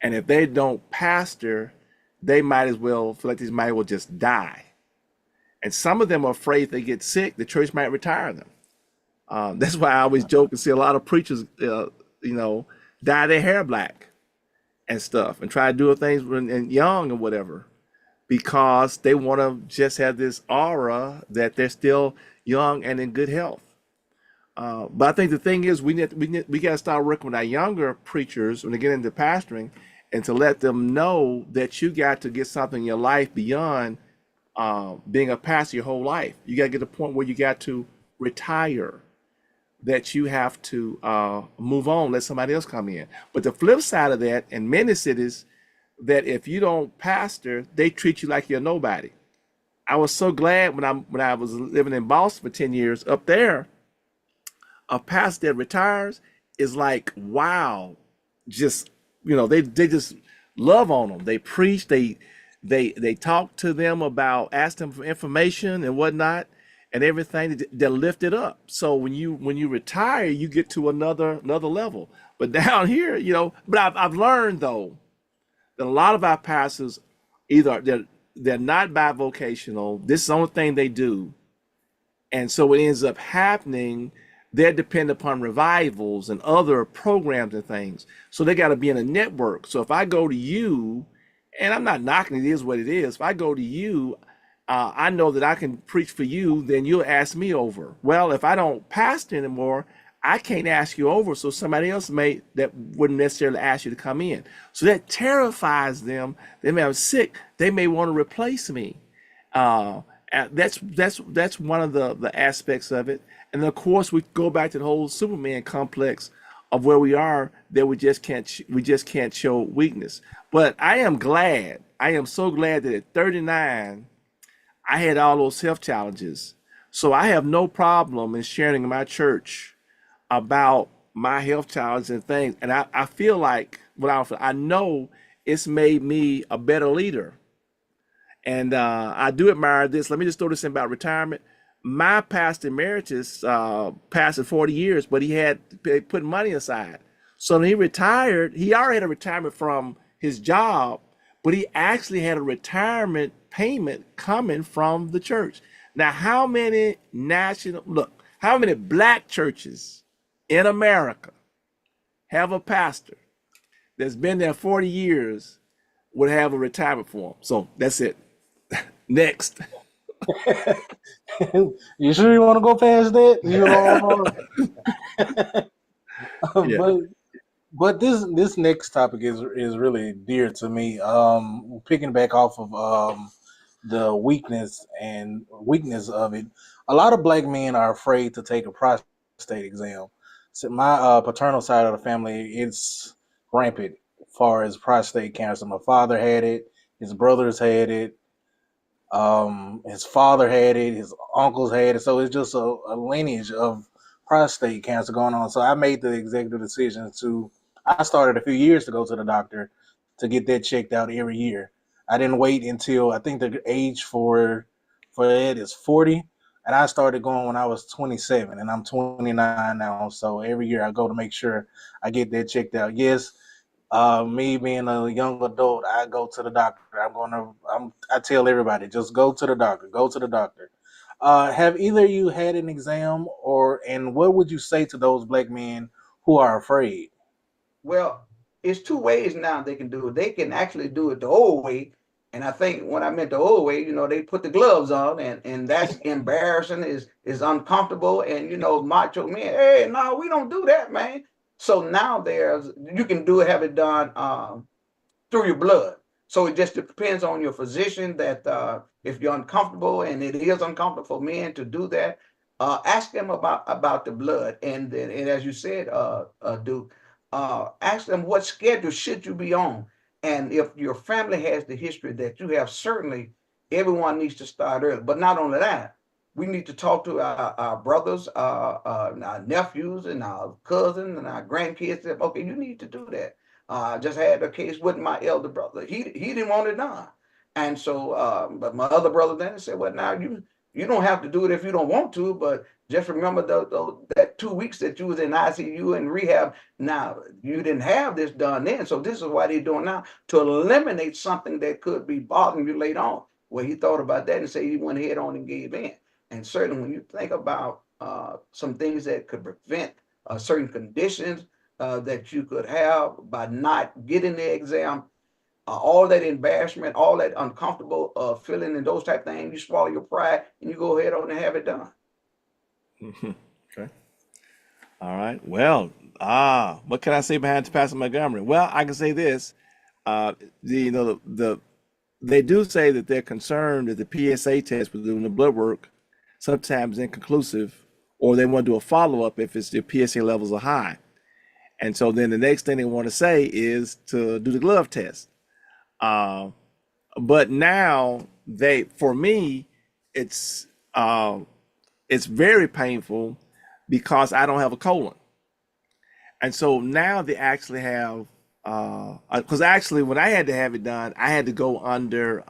And if they don't pastor, they might as well feel like they might as well just die. And some of them are afraid if they get sick, the church might retire them. That's why I always joke and see a lot of preachers, dye their hair black and stuff and try to do things when young or whatever, because they want to just have this aura that they're still young and in good health. But I think the thing is, we got to start working with our younger preachers when they get into pastoring, and to let them know that you got to get something in your life beyond being a pastor your whole life. You got to get to the point where you got to retire, that you have to move on, let somebody else come in. But the flip side of that, in many cities, that if you don't pastor, they treat you like you're nobody. I was so glad when I was living in Boston for 10 years up there, a pastor that retires is like, wow, just, they just love on them. They preach, they talk to them about, ask them for information and whatnot and everything. They're lifted up. So when you retire, you get to another level. But down here, but I've learned though that a lot of our pastors, either they're not bivocational, this is the only thing they do. And so it ends up happening, they're dependent upon revivals and other programs and things. So they got to be in a network. So if I go to you, and I'm not knocking, it is what it is. If I go to you, I know that I can preach for you, then you'll ask me over. Well, if I don't pastor anymore, I can't ask you over. So somebody else that wouldn't necessarily ask you to come in. So that terrifies them. They may have sick. They may want to replace me. That's one of the aspects of it. And then of course we go back to the whole Superman complex of where we are, that we just can't show weakness. But I am so glad that at 39 I had all those health challenges. So I have no problem in sharing in my church about my health challenges and things. And I feel like I know it's made me a better leader. And I do admire this. Let me just throw this in about retirement. My pastor emeritus pastored 40 years, but he had put money aside. So when he retired, he already had a retirement from his job, but he actually had a retirement payment coming from the church. Now, how many black churches in America have a pastor that's been there 40 years would have a retirement for him? So that's it. Next. You sure you want to go past that? Yeah. But this next topic is really dear to me. Picking back off of the weakness of it, a lot of black men are afraid to take a prostate exam. So my paternal side of the family, it's rampant as far as prostate cancer. My father had it, his brothers had it, his father had it, his uncles had it. So it's just a lineage of prostate cancer going on. So I made the executive decision I started a few years to go to the doctor to get that checked out every year. I didn't wait until, I think the age for it is 40. And I started going when I was 27, and I'm 29 now. So every year I go to make sure I get that checked out. Yes, me being a young adult, I go to the doctor. I tell everybody, just go to the doctor. Go to the doctor. Have either of you had an exam, and what would you say to those black men who are afraid? Well, it's two ways now they can do it. They can actually do it the old way. And I think when I meant the old way, they put the gloves on, and that's embarrassing, is uncomfortable. And, macho men, hey, no, we don't do that, man. So now you can have it done through your blood. So it just depends on your physician that if you're uncomfortable, and it is uncomfortable for men to do that, ask them about the blood. And as you said, Duke, ask them what schedule should you be on. And if your family has the history that you have, certainly everyone needs to start early. But not only that, we need to talk to our brothers, our nephews, and our cousins, and our grandkids. That, okay, you need to do that. I just had a case with my elder brother. He didn't want it done, and so but my other brother then said, "Well, now you don't have to do it if you don't want to, but just remember that 2 weeks that you was in ICU and rehab. Now you didn't have this done then, so this is what they're doing now to eliminate something that could be bothering you later on." Well, he thought about that and said he went head on and gave in. And certainly, when you think about some things that could prevent certain conditions that you could have by not getting the exam, all that embarrassment, all that uncomfortable feeling, and those type of things, you swallow your pride and you go ahead on and have it done. Okay. All right. Well, what can I say behind Pastor Montgomery? Well, I can say this. They do say that they're concerned that the PSA test with doing the blood work sometimes inconclusive, or they want to do a follow-up if the PSA levels are high. And so then the next thing they want to say is to do the glove test. But now for me, it's very painful because I don't have a colon. And so now they actually have, because actually when I had to have it done, I had to go under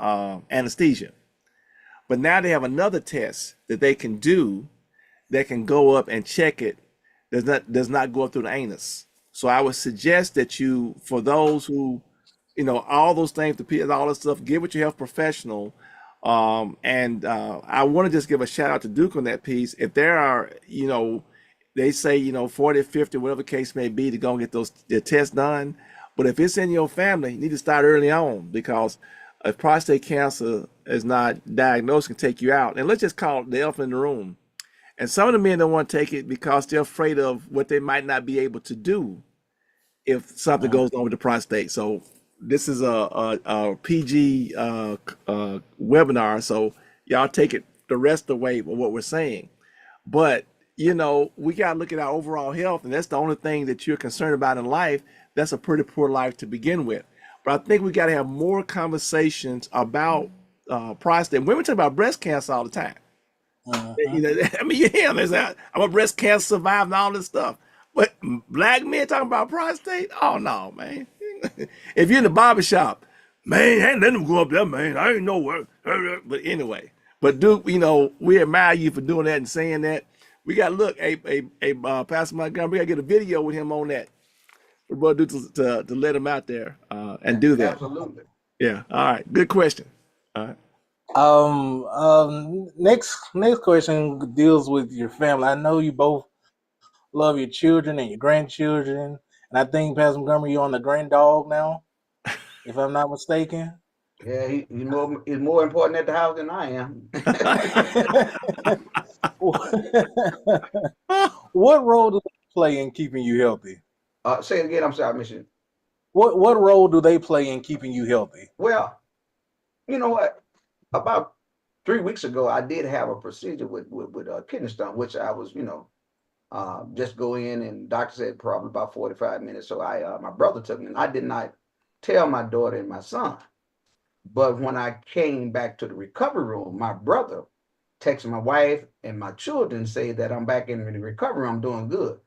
anesthesia. But now they have another test that they can do that can go up and check it, does not go up through the anus. So I would suggest that you, for those who, all those things, all this stuff, get with your health professional. And I want to just give a shout out to Duke on that piece. If there are, they say, 40, 50, whatever the case may be, to go and get the tests done. But if it's in your family, you need to start early on, because if prostate cancer is not diagnosed, it can take you out. And let's just call it the elephant in the room. And some of the men don't want to take it because they're afraid of what they might not be able to do if something goes on with the prostate. So this is a PG webinar, so y'all take it the rest of the way with what we're saying. But we got to look at our overall health, and that's the only thing that you're concerned about in life. That's a pretty poor life to begin with. But I think we got to have more conversations about prostate. Women talk about breast cancer all the time. I mean, you hear them, I'm a breast cancer survivor and all this stuff. But black men talking about prostate? Oh, no, man. If you're in the barbershop, man, I ain't letting them go up there, man. I ain't know where. But anyway, Duke, we admire you for doing that and saying that. We got to look, Pastor Montgomery, we got to get a video with him on that. We're going to do to let him out there and do that. Absolutely. Yeah. All right. Good question. All right. Next question deals with your family. I know you both love your children and your grandchildren, and I think Pastor Montgomery, you're on the grand dog now, if I'm not mistaken. Yeah, he's more important at the house than I am. What role do they play in keeping you healthy? Say it again. I'm sorry, Mission. What role do they play in keeping you healthy? Well, you know what? About 3 weeks ago, I did have a procedure with kidney stone, which I was, just go in, and doctor said probably about 45 minutes. So my brother took me, and I did not tell my daughter and my son. But when I came back to the recovery room, my brother texted my wife and my children, say that I'm back in the recovery room, I'm doing good.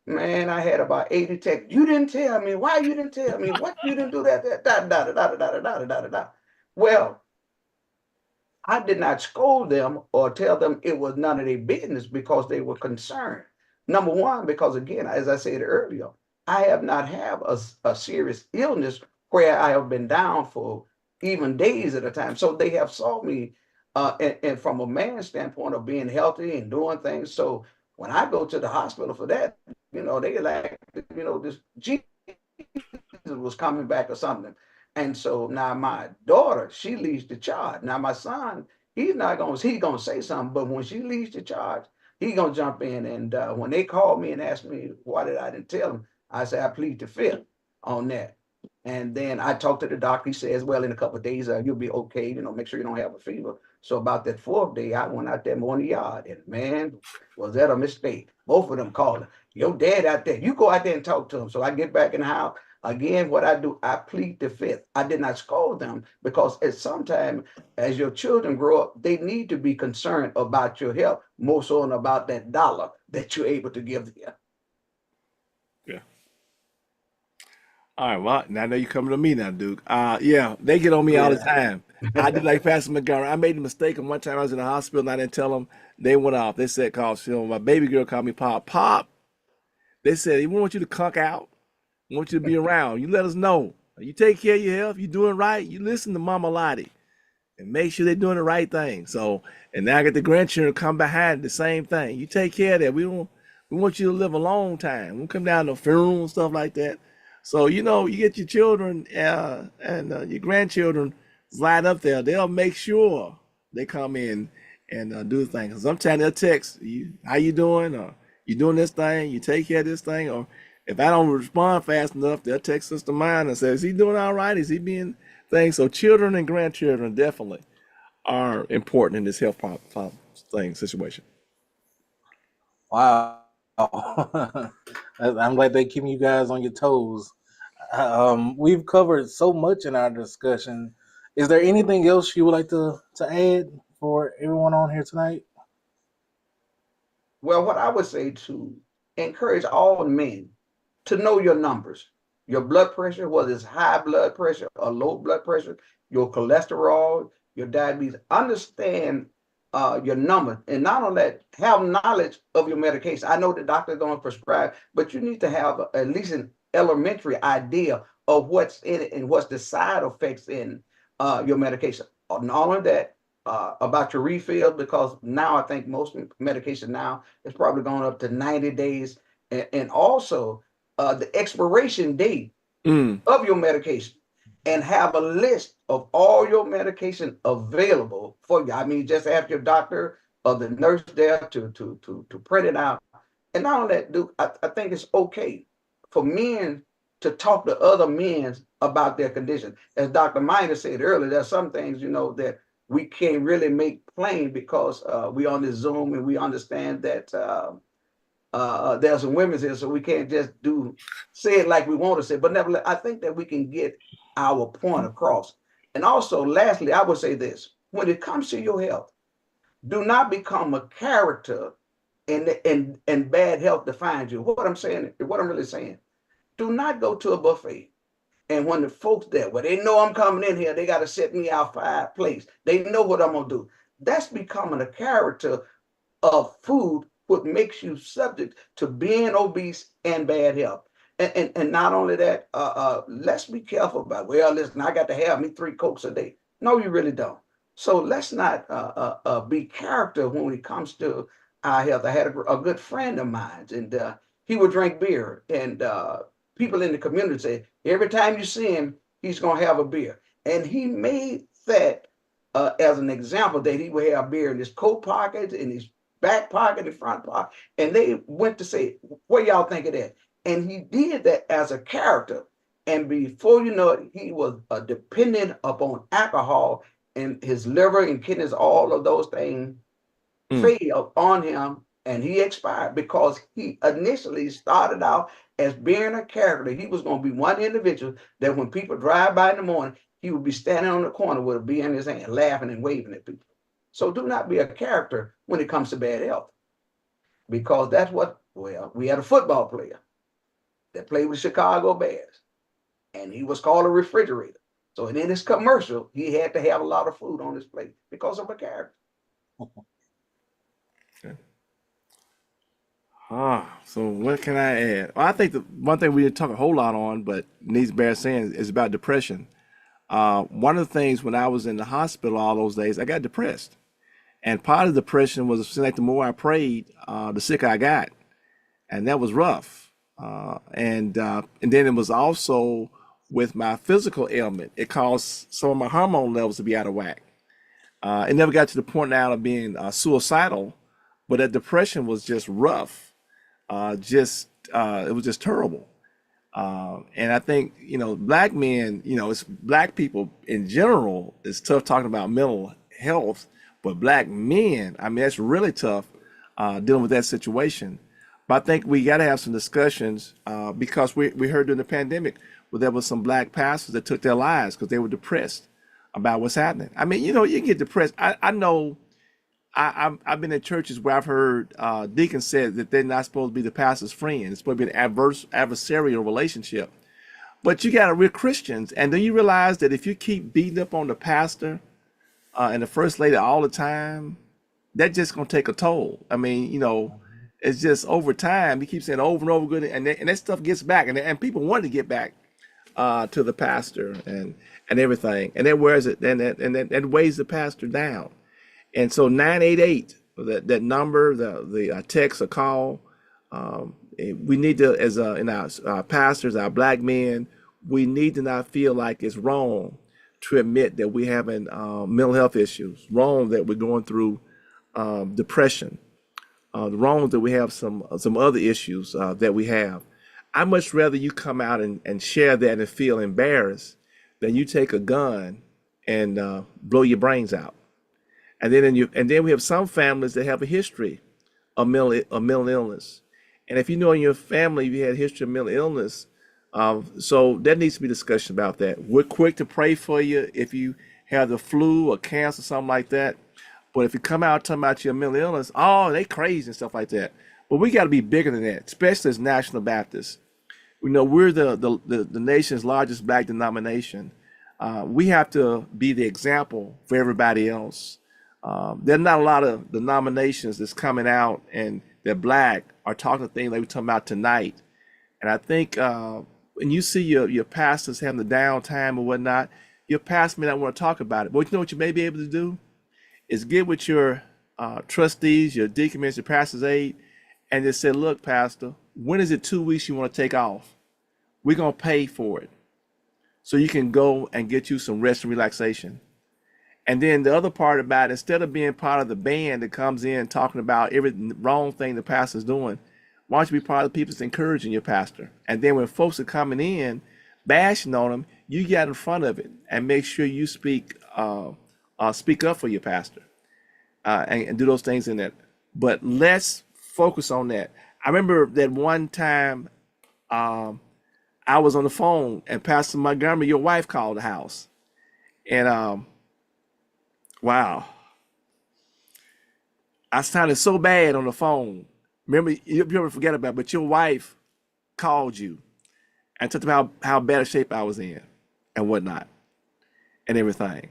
Man, I had about 80 texts. You didn't tell me. Why you didn't tell me? What you didn't do that? Well, I did not scold them or tell them it was none of their business, because they were concerned. Number one, because again, as I said earlier, I have not had a serious illness where I have been down for even days at a time. So they have saw me, and from a man's standpoint of being healthy and doing things. So when I go to the hospital for that, they like, this Jesus was coming back or something. And so now my daughter, she leads the charge. Now my son, he's gonna say something, but when she leads the charge, he's gonna jump in. And when they called me and asked me why I didn't tell them, I said I plead the fifth on that. And then I talked to the doctor. He says, well, in a couple of days, you'll be okay. You know, make sure you don't have a fever. So about that fourth day, I went out there more in the yard. And man, was that a mistake? Both of them called. Your dad out there. You go out there and talk to him. So I get back in the house. Again, what I do, I plead the fifth. I did not scold them because at some time, as your children grow up, they need to be concerned about your health more so than about that dollar that you're able to give them. Yeah. All right. Well, now I know you're coming to me now, Duke. Yeah, they get on me all the Yeah. time. I did like Pastor Montgomery. I made a mistake, and one time I was in the hospital and I didn't tell them. They went off. They said, my baby girl called me Pop. Pop. They said, we want you to conk out. We want you to be around. You let us know. You take care of your health. You doing right. You listen to Mama Lottie and make sure they're doing the right thing. So, and now I get the grandchildren come behind the same thing. You take care of that. We want you to live a long time. We come down to funeral and stuff like that. So, you get your children and your grandchildren lined up there. They'll make sure they come in and do the thing. 'Cause sometimes they'll text you, how you doing? Or you doing this thing? You take care of this thing? Or if I don't respond fast enough, they'll text Sister Mine and say, is he doing all right? Is he being things? So children and grandchildren definitely are important in this health situation. Wow. I'm glad they keeping you guys on your toes. We've covered so much in our discussion. Is there anything else you would like to add for everyone on here tonight? Well, what I would say to encourage all men to know your numbers, your blood pressure, whether it's high blood pressure or low blood pressure, your cholesterol, your diabetes. Understand your number, and not only that, have knowledge of your medication. I know the doctor don't prescribe, but you need to have at least an elementary idea of what's in it and what's the side effects in your medication. Not only that, about your refill, because now I think most medication now is probably going up to 90 days, and also the expiration date of your medication, and have a list of all your medication available for you. I mean, just ask your doctor or the nurse there to print it out. And not only that, Duke, I think it's okay for men to talk to other men about their condition. As Dr. Miner said earlier, there's some things, that we can't really make plain because we on this Zoom and we understand that there's some women here, so we can't just say it like we want to say. But nevertheless, I think that we can get our point across. And also, lastly, I would say this: when it comes to your health, do not become a character, and bad health defines you. What I'm really saying, do not go to a buffet. And when the folks there, well, they know I'm coming in here, they got to set me out 5 plates. They know what I'm going to do. That's becoming a character of food, what makes you subject to being obese and bad health. And not only that, let's be careful about, well, listen, I got to have me 3 Cokes a day. No, you really don't. So let's not be character when it comes to our health. I had a good friend of mine, and he would drink beer, and people in the community say, every time you see him, he's going to have a beer. And he made that as an example, that he would have beer in his coat pocket, in his back pocket, and front pocket. And they went to say, what y'all think of that? And he did that as a character. And before you know it, he was dependent upon alcohol, and his liver and kidneys, all of those things failed on him, and he expired because he initially started out as being a character. He was going to be one individual that when people drive by in the morning, he would be standing on the corner with a beer in his hand, laughing and waving at people. So do not be a character when it comes to bad health, because that's what, we had a football player that played with the Chicago Bears, and he was called a refrigerator. So in his commercial, he had to have a lot of food on his plate because of a character. Okay. So what can I add? Well, I think the one thing we didn't talk a whole lot on, but needs bear saying, is about depression. One of the things when I was in the hospital all those days, I got depressed. And part of the depression was, it seemed like the more I prayed, the sicker I got. And that was rough. And then it was also with my physical ailment. It caused some of my hormone levels to be out of whack. It never got to the point now of being suicidal, but that depression was just rough. It was just terrible. And I think, black men, it's black people in general, it's tough talking about mental health, but black men, I mean, that's really tough dealing with that situation. But I think we got to have some discussions because we heard during the pandemic where there was some black pastors that took their lives because they were depressed about what's happening. I mean, you can get depressed. I know I've been in churches where I've heard deacons said that they're not supposed to be the pastor's friend. It's supposed to be an adversarial relationship. But we're Christians. And do you realize that if you keep beating up on the pastor and the first lady all the time, that's just going to take a toll. I mean, it's just over time. You keep saying over and over again, and that stuff gets back. And people want to get back to the pastor and everything. And that wears it, and that weighs the pastor down. And so 988, that number, the text or call, we need to, as in our pastors, our black men, we need to not feel like it's wrong to admit that we're having mental health issues, wrong that we're going through depression, wrong that we have some other issues that we have. I'd much rather you come out and share that and feel embarrassed than you take a gun and blow your brains out. And then we have some families that have a history of mental illness. And if you know in your family you had a history of mental illness, so there needs to be discussion about that. We're quick to pray for you if you have the flu or cancer, something like that. But if you come out talking about your mental illness, oh, they crazy and stuff like that. But we got to be bigger than that, especially as National Baptists. We're the nation's largest black denomination. We have to be the example for everybody else. There are not a lot of denominations that's coming out and they're black are talking things like we're talking about tonight. And I think when you see your pastors having the downtime or whatnot, your pastor may not want to talk about it. But you know what you may be able to do is get with your trustees, your deacon minister, pastor's aide, and just say, look, pastor, when is it 2 weeks you want to take off? We're going to pay for it so you can go and get you some rest and relaxation. And then the other part about it, instead of being part of the band that comes in talking about every wrong thing the pastor's doing, why don't you be part of the people that's encouraging your pastor? And then when folks are coming in, bashing on them, you get in front of it and make sure you speak up for your pastor and do those things in that. But let's focus on that. I remember that one time I was on the phone and Pastor Montgomery, your wife, called the house. And wow. I sounded so bad on the phone. Remember, you ever forget about it, but your wife called you and talked about how bad a shape I was in and whatnot and everything.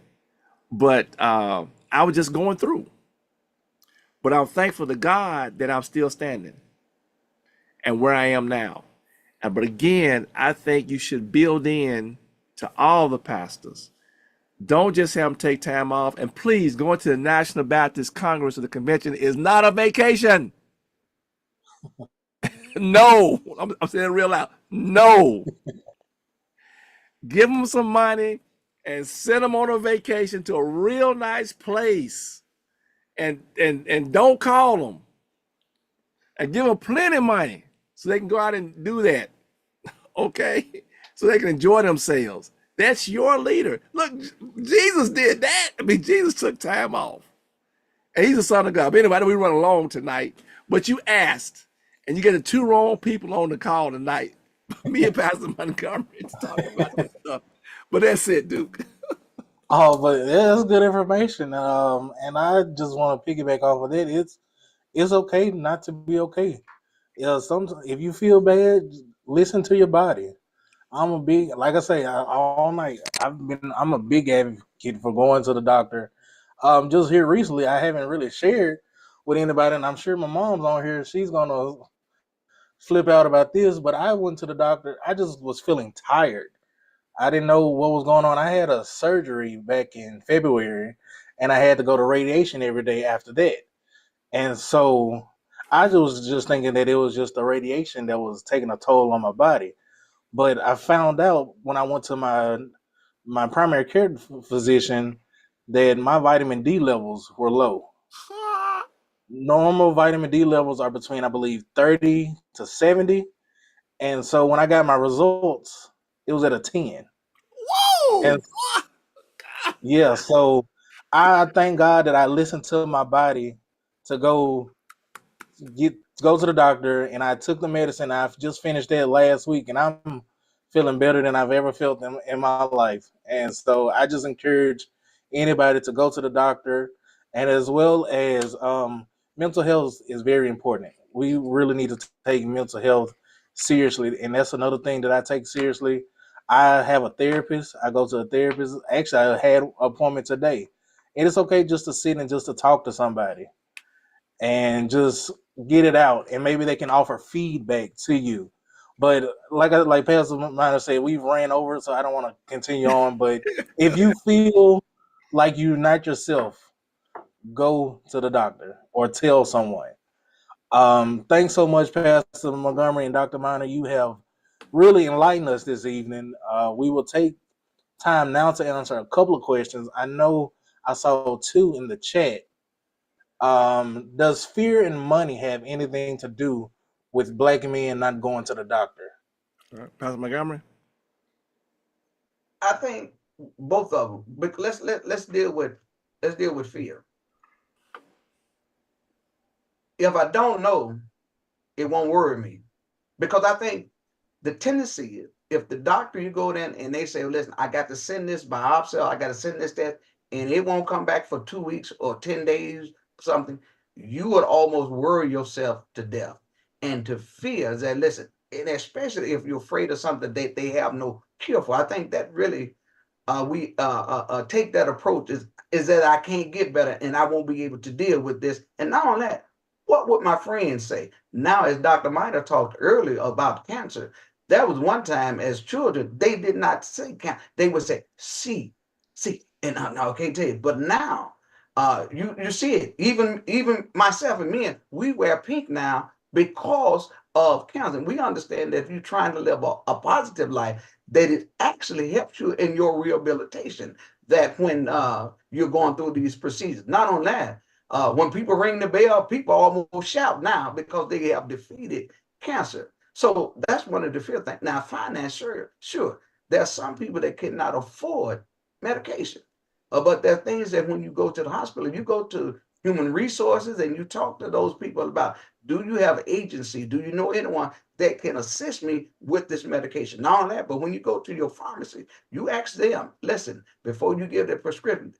But I was just going through. But I'm thankful to God that I'm still standing and where I am now. But again, I think you should build in to all the pastors. Don't just have them take time off. And please, going to the National Baptist Congress or the convention is not a vacation. No, I'm saying it real loud. No. Give them some money and send them on a vacation to a real nice place. And don't call them. And give them plenty of money so they can go out and do that. Okay? So they can enjoy themselves. That's your leader. Look, Jesus did that. I mean, Jesus took time off. And he's the Son of God. But anyway, we run along tonight. But you asked, and you get the two wrong people on the call tonight. Me and Pastor Montgomery to talk about this stuff. But that's it, Duke. Oh, but that's good information. And I just want to piggyback off of that. It's okay not to be okay. Sometimes if you feel bad, listen to your body. I'm a big, like I say, all night. I'm a big advocate for going to the doctor. Just here recently, I haven't really shared with anybody, and I'm sure my mom's on here. She's gonna flip out about this, but I went to the doctor. I just was feeling tired. I didn't know what was going on. I had a surgery back in February, and I had to go to radiation every day after that. And so I was just thinking that it was just the radiation that was taking a toll on my body. But I found out when I went to my primary care physician that my vitamin D levels were low. Normal vitamin D levels are between, I believe, 30 to 70. And so when I got my results, it was at a 10. Whoa! And yeah, so I thank God that I listened to my body to go to the doctor, and I took the medicine. I've just finished that last week, and I'm feeling better than I've ever felt in my life. And so I just encourage anybody to go to the doctor, and as well as mental health is very important. We really need to take mental health seriously, and that's another thing that I take seriously. I have a therapist. I go to a therapist. Actually, I had an appointment today, and it's okay just to sit and just to talk to somebody and just get it out, and maybe they can offer feedback to you. But like Pastor Minor said, we've ran over, so I don't want to continue on. But if you feel like you're not yourself, go to the doctor or tell someone. Thanks so much, Pastor Montgomery and Dr. Minor. You have really enlightened us this evening. We will take time now to answer a couple of questions. I know I saw two in the chat. Does fear and money have anything to do with black men not going to the doctor? All right, Pastor Montgomery. I think both of them. But let's deal with fear. If I don't know, it won't worry me, because I think the tendency is, if the doctor, you go in and they say, listen, I got to send this biopsy, or I got to send this test, and it won't come back for 2 weeks or 10 days, something, you would almost worry yourself to death. And to fear that, listen, and especially if you're afraid of something that they have no cure for, I think that really we take that approach is that I can't get better and I won't be able to deal with this. And not only that, what would my friends say? Now, as Dr. Miner talked earlier about cancer, there was one time as children, they did not say cancer. They would say, see. And I can't tell you. But now, you see it. Even myself and men, we wear pink now because of cancer. And we understand that if you're trying to live a positive life, that it actually helps you in your rehabilitation. That when you're going through these procedures, not only that, when people ring the bell, people almost shout now because they have defeated cancer. So that's one of the fear things. Now, finance, sure, there are some people that cannot afford medication, but there are things that when you go to the hospital, you go to human resources and you talk to those people about, do you have agency? Do you know anyone that can assist me with this medication? Not only that, but when you go to your pharmacy, you ask them, listen, before you give the prescription,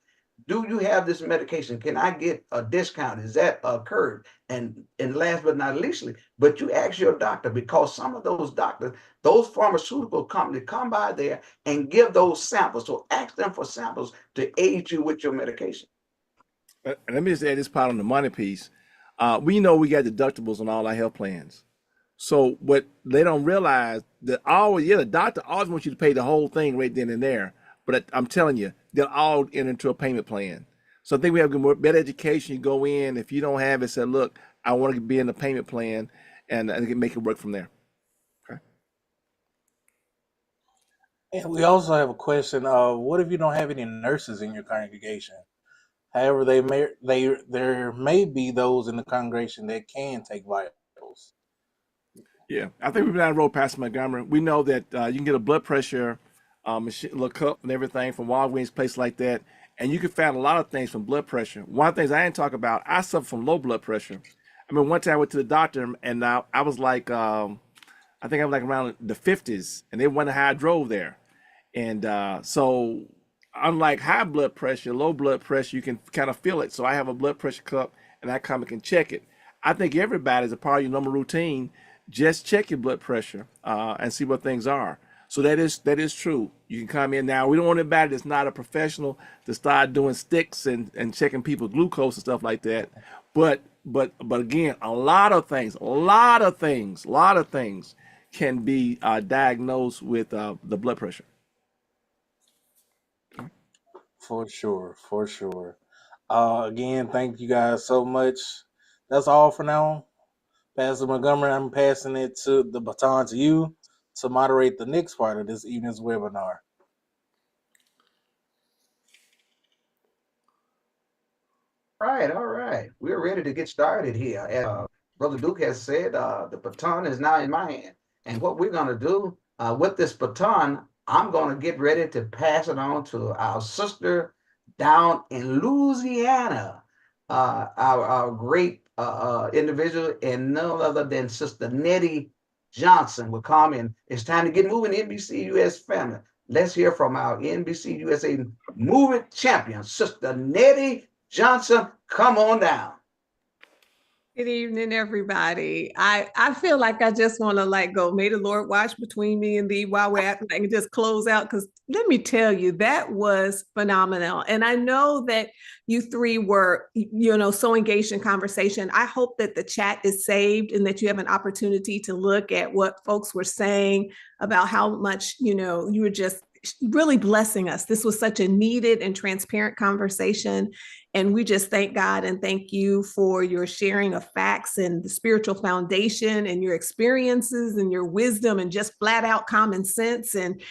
do you have this medication? Can I get a discount? Is that occurred? And last but not leastly, but you ask your doctor, because some of those doctors, those pharmaceutical companies come by there and give those samples. So ask them for samples to aid you with your medication. Let me just add this part on the money piece. We know we got deductibles on all our health plans. So what they don't realize, that always, yeah, the doctor always wants you to pay the whole thing right then and there. But I'm telling you, they'll all enter into a payment plan. So I think we have more better education. You go in, if you don't have it, say, look, I want to be in the payment plan, and I can make it work from there. Okay. And we also have a question of, what if you don't have any nurses in your congregation? However, there may be those in the congregation that can take vitals. Yeah, I think we've been on the road, Pastor Montgomery. We know that you can get a blood pressure machine, look up and everything from Walgreens, place like that, and you can find a lot of things from blood pressure. One of the things I didn't talk about, I suffer from low blood pressure. I mean, one time I went to the doctor and I was like, I think I was like around the 50s, and they wondered how I drove there. And so, unlike high blood pressure, low blood pressure, you can kind of feel it. So I have a blood pressure cup, and I come and can check it. I think everybody, as a part of your normal routine, just check your blood pressure and see what things are. So that is true. You can come in now. We don't want anybody that's not a professional to start doing sticks and checking people's glucose and stuff like that. But again, a lot of things can be diagnosed with the blood pressure. For sure, for sure. Again, thank you guys so much. That's all for now. Pastor Montgomery, I'm passing the baton to you to moderate the next part of this evening's webinar. All right. We're ready to get started here. As Brother Duke has said, the baton is now in my hand. And what we're going to do with this baton, I'm going to get ready to pass it on to our sister down in Louisiana, our great individual, and none other than Sister Nettie Johnson will come in. It's time to get moving, NBC US family. Let's hear from our NBC USA moving champion, Sister Nettie Johnson. Come on down. Good evening, everybody. I feel like I just want to go. May the Lord watch between me and thee while we're at and just close out. Because let me tell you, that was phenomenal. And I know that you three were, so engaged in conversation. I hope that the chat is saved and that you have an opportunity to look at what folks were saying about how much, you were just really blessing us. This was such a needed and transparent conversation. And we just thank God and thank you for your sharing of facts and the spiritual foundation and your experiences and your wisdom and just flat out common sense and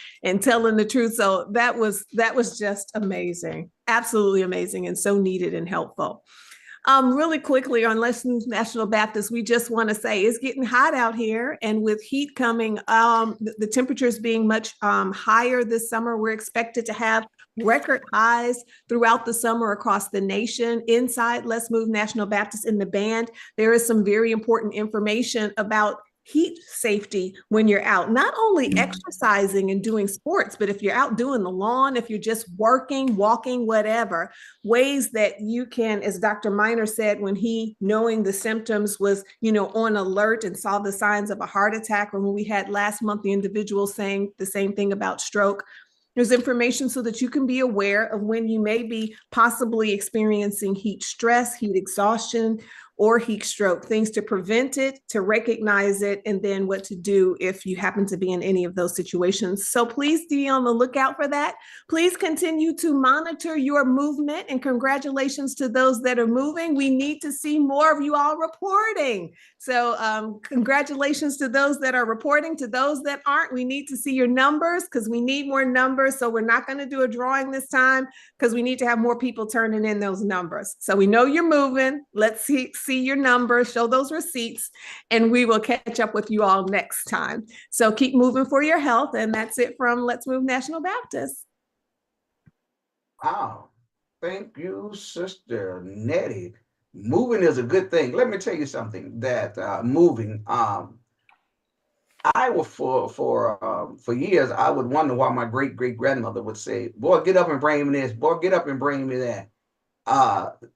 telling the truth. So that was just amazing, absolutely amazing, and so needed and helpful. Really quickly on Lessons National Baptist, we just want to say it's getting hot out here, and with heat coming, the temperatures being much higher this summer, we're expected to have record highs throughout the summer across the nation. Inside Let's Move National Baptist in the band, there is some very important information about heat safety when you're out, not only exercising and doing sports, but if you're out doing the lawn, if you're just working, walking, whatever, ways that you can, as Dr. Miner said, when he, knowing the symptoms, was, on alert and saw the signs of a heart attack, or when we had last month the individual saying the same thing about stroke. There's information so that you can be aware of when you may be possibly experiencing heat stress, heat exhaustion, or heat stroke, things to prevent it, to recognize it, and then what to do if you happen to be in any of those situations. So please be on the lookout for that. Please continue to monitor your movement, and congratulations to those that are moving. We need to see more of you all reporting. So congratulations to those that are reporting. To those that aren't, we need to see your numbers because we need more numbers. So we're not going to do a drawing this time because we need to have more people turning in those numbers. So we know you're moving. Let's see your numbers, show those receipts, and we will catch up with you all next time. So keep moving for your health. And that's it from Let's Move National Baptist. Wow. Thank you, Sister Nettie. Moving is a good thing. Let me tell you something that moving, I was for years, I would wonder why my great-great-grandmother would say, boy, get up and bring me this, boy, get up and bring me that.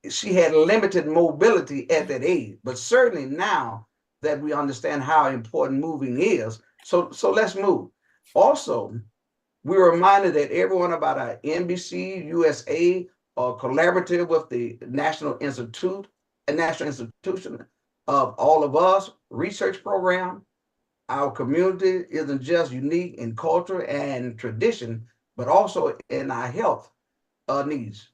She had limited mobility at that age, but certainly now that we understand how important moving is, so let's move. Also, we're reminded that everyone about our NBC USA are collaborative with the National Institution of All of Us research program. Our community isn't just unique in culture and tradition, but also in our health needs.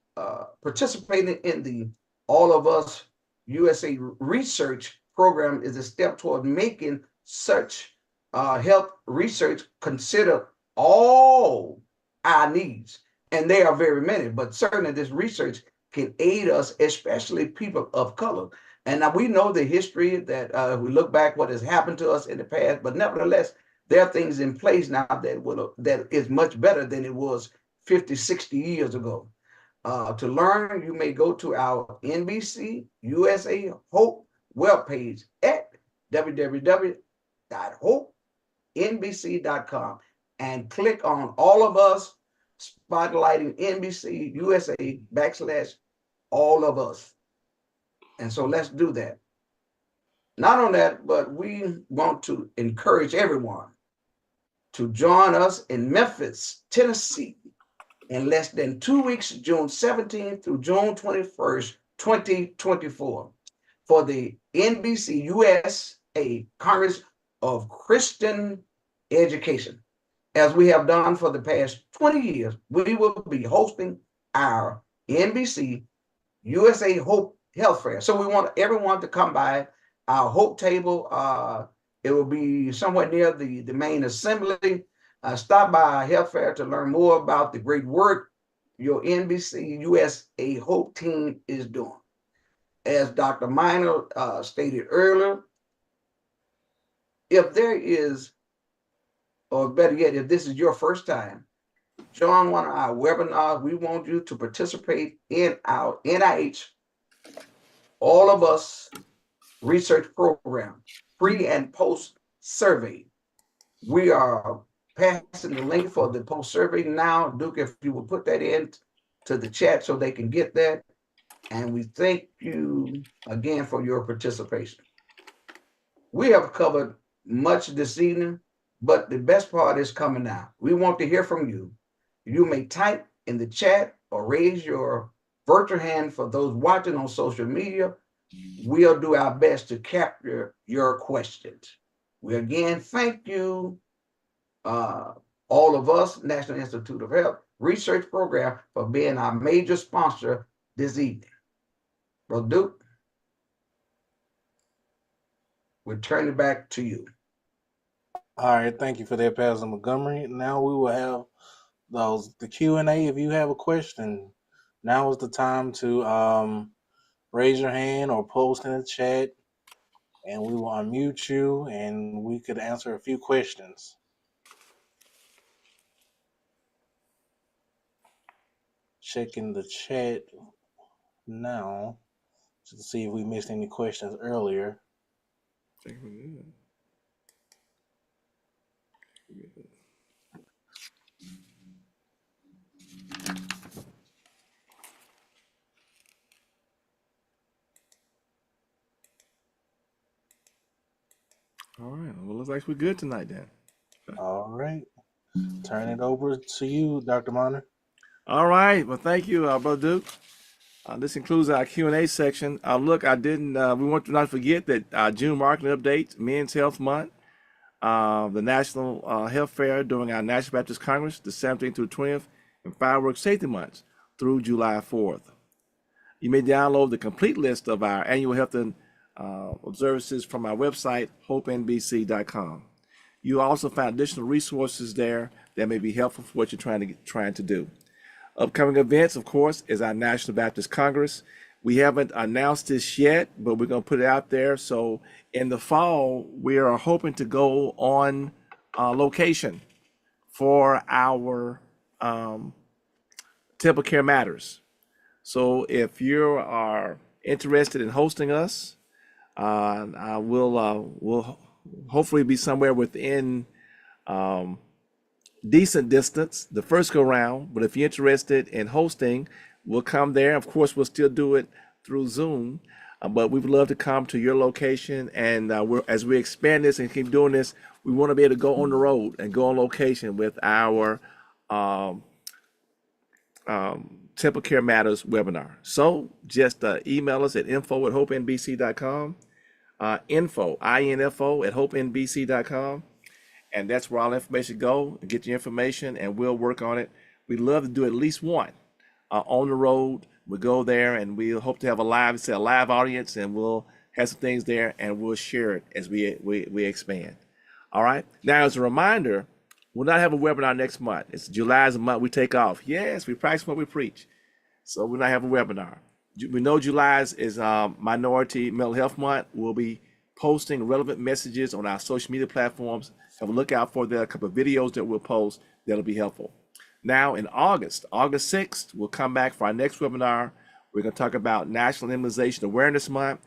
Participating in the All of Us USA research program is a step toward making such health research consider all our needs. And they are very many, but certainly this research can aid us, especially people of color. And now we know the history that we look back what has happened to us in the past, but nevertheless, there are things in place now that is much better than it was 50, 60 years ago. To learn, you may go to our NBC USA Hope webpage at www.hopenbc.com and click on All of Us, spotlighting NBC USA / All of Us. And so let's do that. Not on that, but we want to encourage everyone to join us in Memphis, Tennessee, in less than 2 weeks, June 17th through June 21st, 2024, for the NBC USA Congress of Christian Education. As we have done for the past 20 years, we will be hosting our NBC USA Hope Health Fair. So we want everyone to come by our Hope table. It will be somewhere near the main assembly. Stop by our health fair to learn more about the great work your NBC USA Hope team is doing. As Dr. Miner stated earlier, if there is or better yet, if this is your first time, join one of our webinars. We want you to participate in our NIH, all of us research program, pre and post survey. We are passing the link for the post survey now. Duke, if you will put that in to the chat so they can get that. And we thank you again for your participation. We have covered much this evening, but the best part is coming now. We want to hear from you. You may type in the chat or raise your virtual hand for those watching on social media. We'll do our best to capture your questions. We again thank you, all of us, National Institute of Health Research Program, for being our major sponsor this evening. Brother Duke, we'll turn it back to you. All right, thank you for that, Pastor Montgomery. Now we will have the Q&A. If you have a question, now is the time to raise your hand or post in the chat, and we will unmute you, and we could answer a few questions. Checking the chat now to see if we missed any questions earlier. All right. Well, looks like we're good tonight then. All right. Turn it over to you, Dr. Miner. All right. Well, thank you, Brother Duke. This includes our Q&A section. Look, we want to not forget that June marketing updates, Men's Health Month, the National Health Fair during our National Baptist Congress, the 17th through 20th, and Fireworks Safety Months through July 4th. You may download the complete list of our annual health and observances from our website, hopenbc.com. You also find additional resources there that may be helpful for what you're trying to do. Upcoming events, of course, is our National Baptist Congress. We haven't announced this yet, but we're going to put it out there. So in the fall, we are hoping to go on location for our TempleCare Matters. So if you are interested in hosting us, we'll hopefully be somewhere within decent distance the first go round. But if you're interested in hosting, we'll come there. Of course, we'll still do it through Zoom, but we would love to come to your location. And as we expand this and keep doing this, we want to be able to go on the road and go on location with our TempleCare Matters webinar. So just email us at info@hopenbc.com, info @hopenbc.com, and that's where all information go. Get your information, and we'll work on it. We'd love to do at least one on the road. We'll go there, and we'll hope to have a live audience, and we'll have some things there, and we'll share it as we expand. All right. Now, as a reminder, we'll not have a webinar next month. It's July's a month we take off. Yes, we practice what we preach. So we're not having a webinar. We know July's is Minority Mental Health Month. We'll be posting relevant messages on our social media platforms. Have a look out for there, a couple of videos that we'll post that'll be helpful. Now in August 6th, we'll come back for our next webinar. We're going to talk about National Immunization Awareness Month,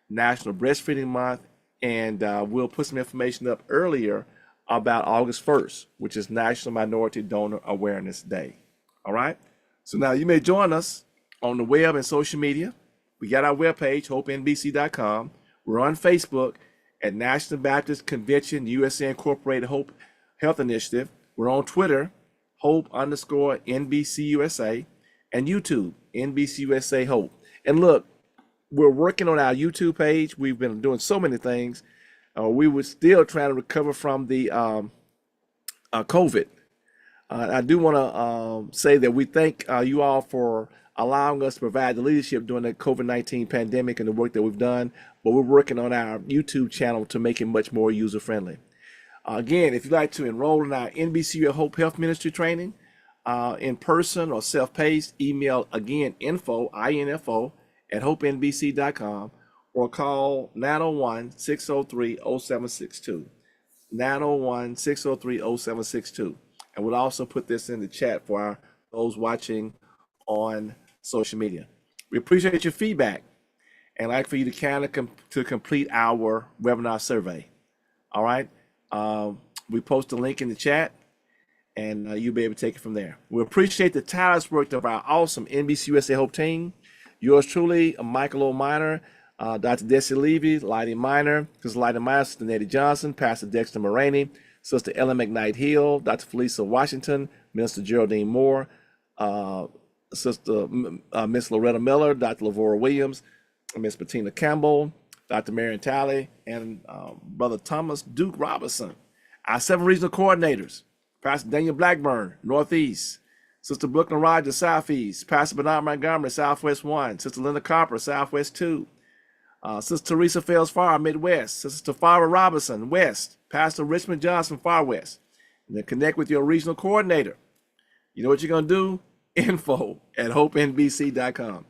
National Breastfeeding Month, and we'll put some information up earlier about August 1st, which is National Minority Donor Awareness Day. All right. So now you may join us on the web and social media. We got our webpage, hopenbc.com. We're on Facebook at National Baptist Convention USA Incorporated Hope Health Initiative. We're on Twitter, Hope_NBCUSA, and YouTube, NBCUSA Hope. And look, we're working on our YouTube page. We've been doing so many things. We were still trying to recover from the COVID. I do want to say that we thank you all for allowing us to provide the leadership during the COVID-19 pandemic and the work that we've done, but we're working on our YouTube channel to make it much more user-friendly. Again, if you'd like to enroll in our NBCU Hope Health Ministry training in person or self-paced, email again info @hopenbc.com or call 901-603-0762. 901-603-0762. And we'll also put this in the chat for those watching on social media. We appreciate your feedback and like for you to kind of to complete our webinar survey. All right. We post a link in the chat and you'll be able to take it from there. We appreciate the tireless work of our awesome NBCUSA Hope team. Yours truly, Michael O. Minor, Dr. Desi Levy, Lighty Minor, Sister Lighty Minor, Sister Nettie Johnson, Pastor Dexter Moraney, Sister Ellen McKnight Hill, Dr. Felisa Washington, Minister Geraldine Moore, Sister Miss Loretta Miller, Dr. Lavora Williams, Miss Bettina Campbell, Dr. Marion Talley, and Brother Thomas Duke Robinson. Our 7 regional coordinators, Pastor Daniel Blackburn, Northeast, Sister Brooklyn Rogers, Southeast, Pastor Bernard Montgomery, Southwest 1, Sister Linda Copper, Southwest 2, Sister Teresa Fells Farr, Midwest, Sister Tafara Robinson, West, Pastor Richmond Johnson, Far West. And then connect with your regional coordinator. You know what you're going to do? info@hopenbc.com.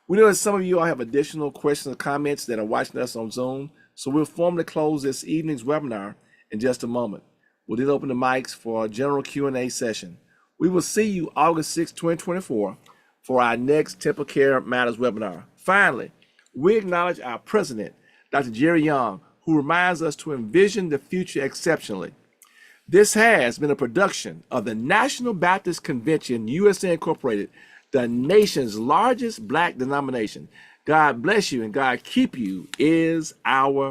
We know that some of you all have additional questions or comments that are watching us on Zoom, so we'll formally close this evening's webinar in just a moment. We'll then open the mics for a general Q&A session. We will see you August 6, 2024 for our next TempleCare Matters webinar. Finally, we acknowledge our president, Dr. Jerry Young, who reminds us to envision the future exceptionally. This has been a production of the National Baptist Convention, USA Incorporated, the nation's largest Black denomination. God bless you and God keep you is our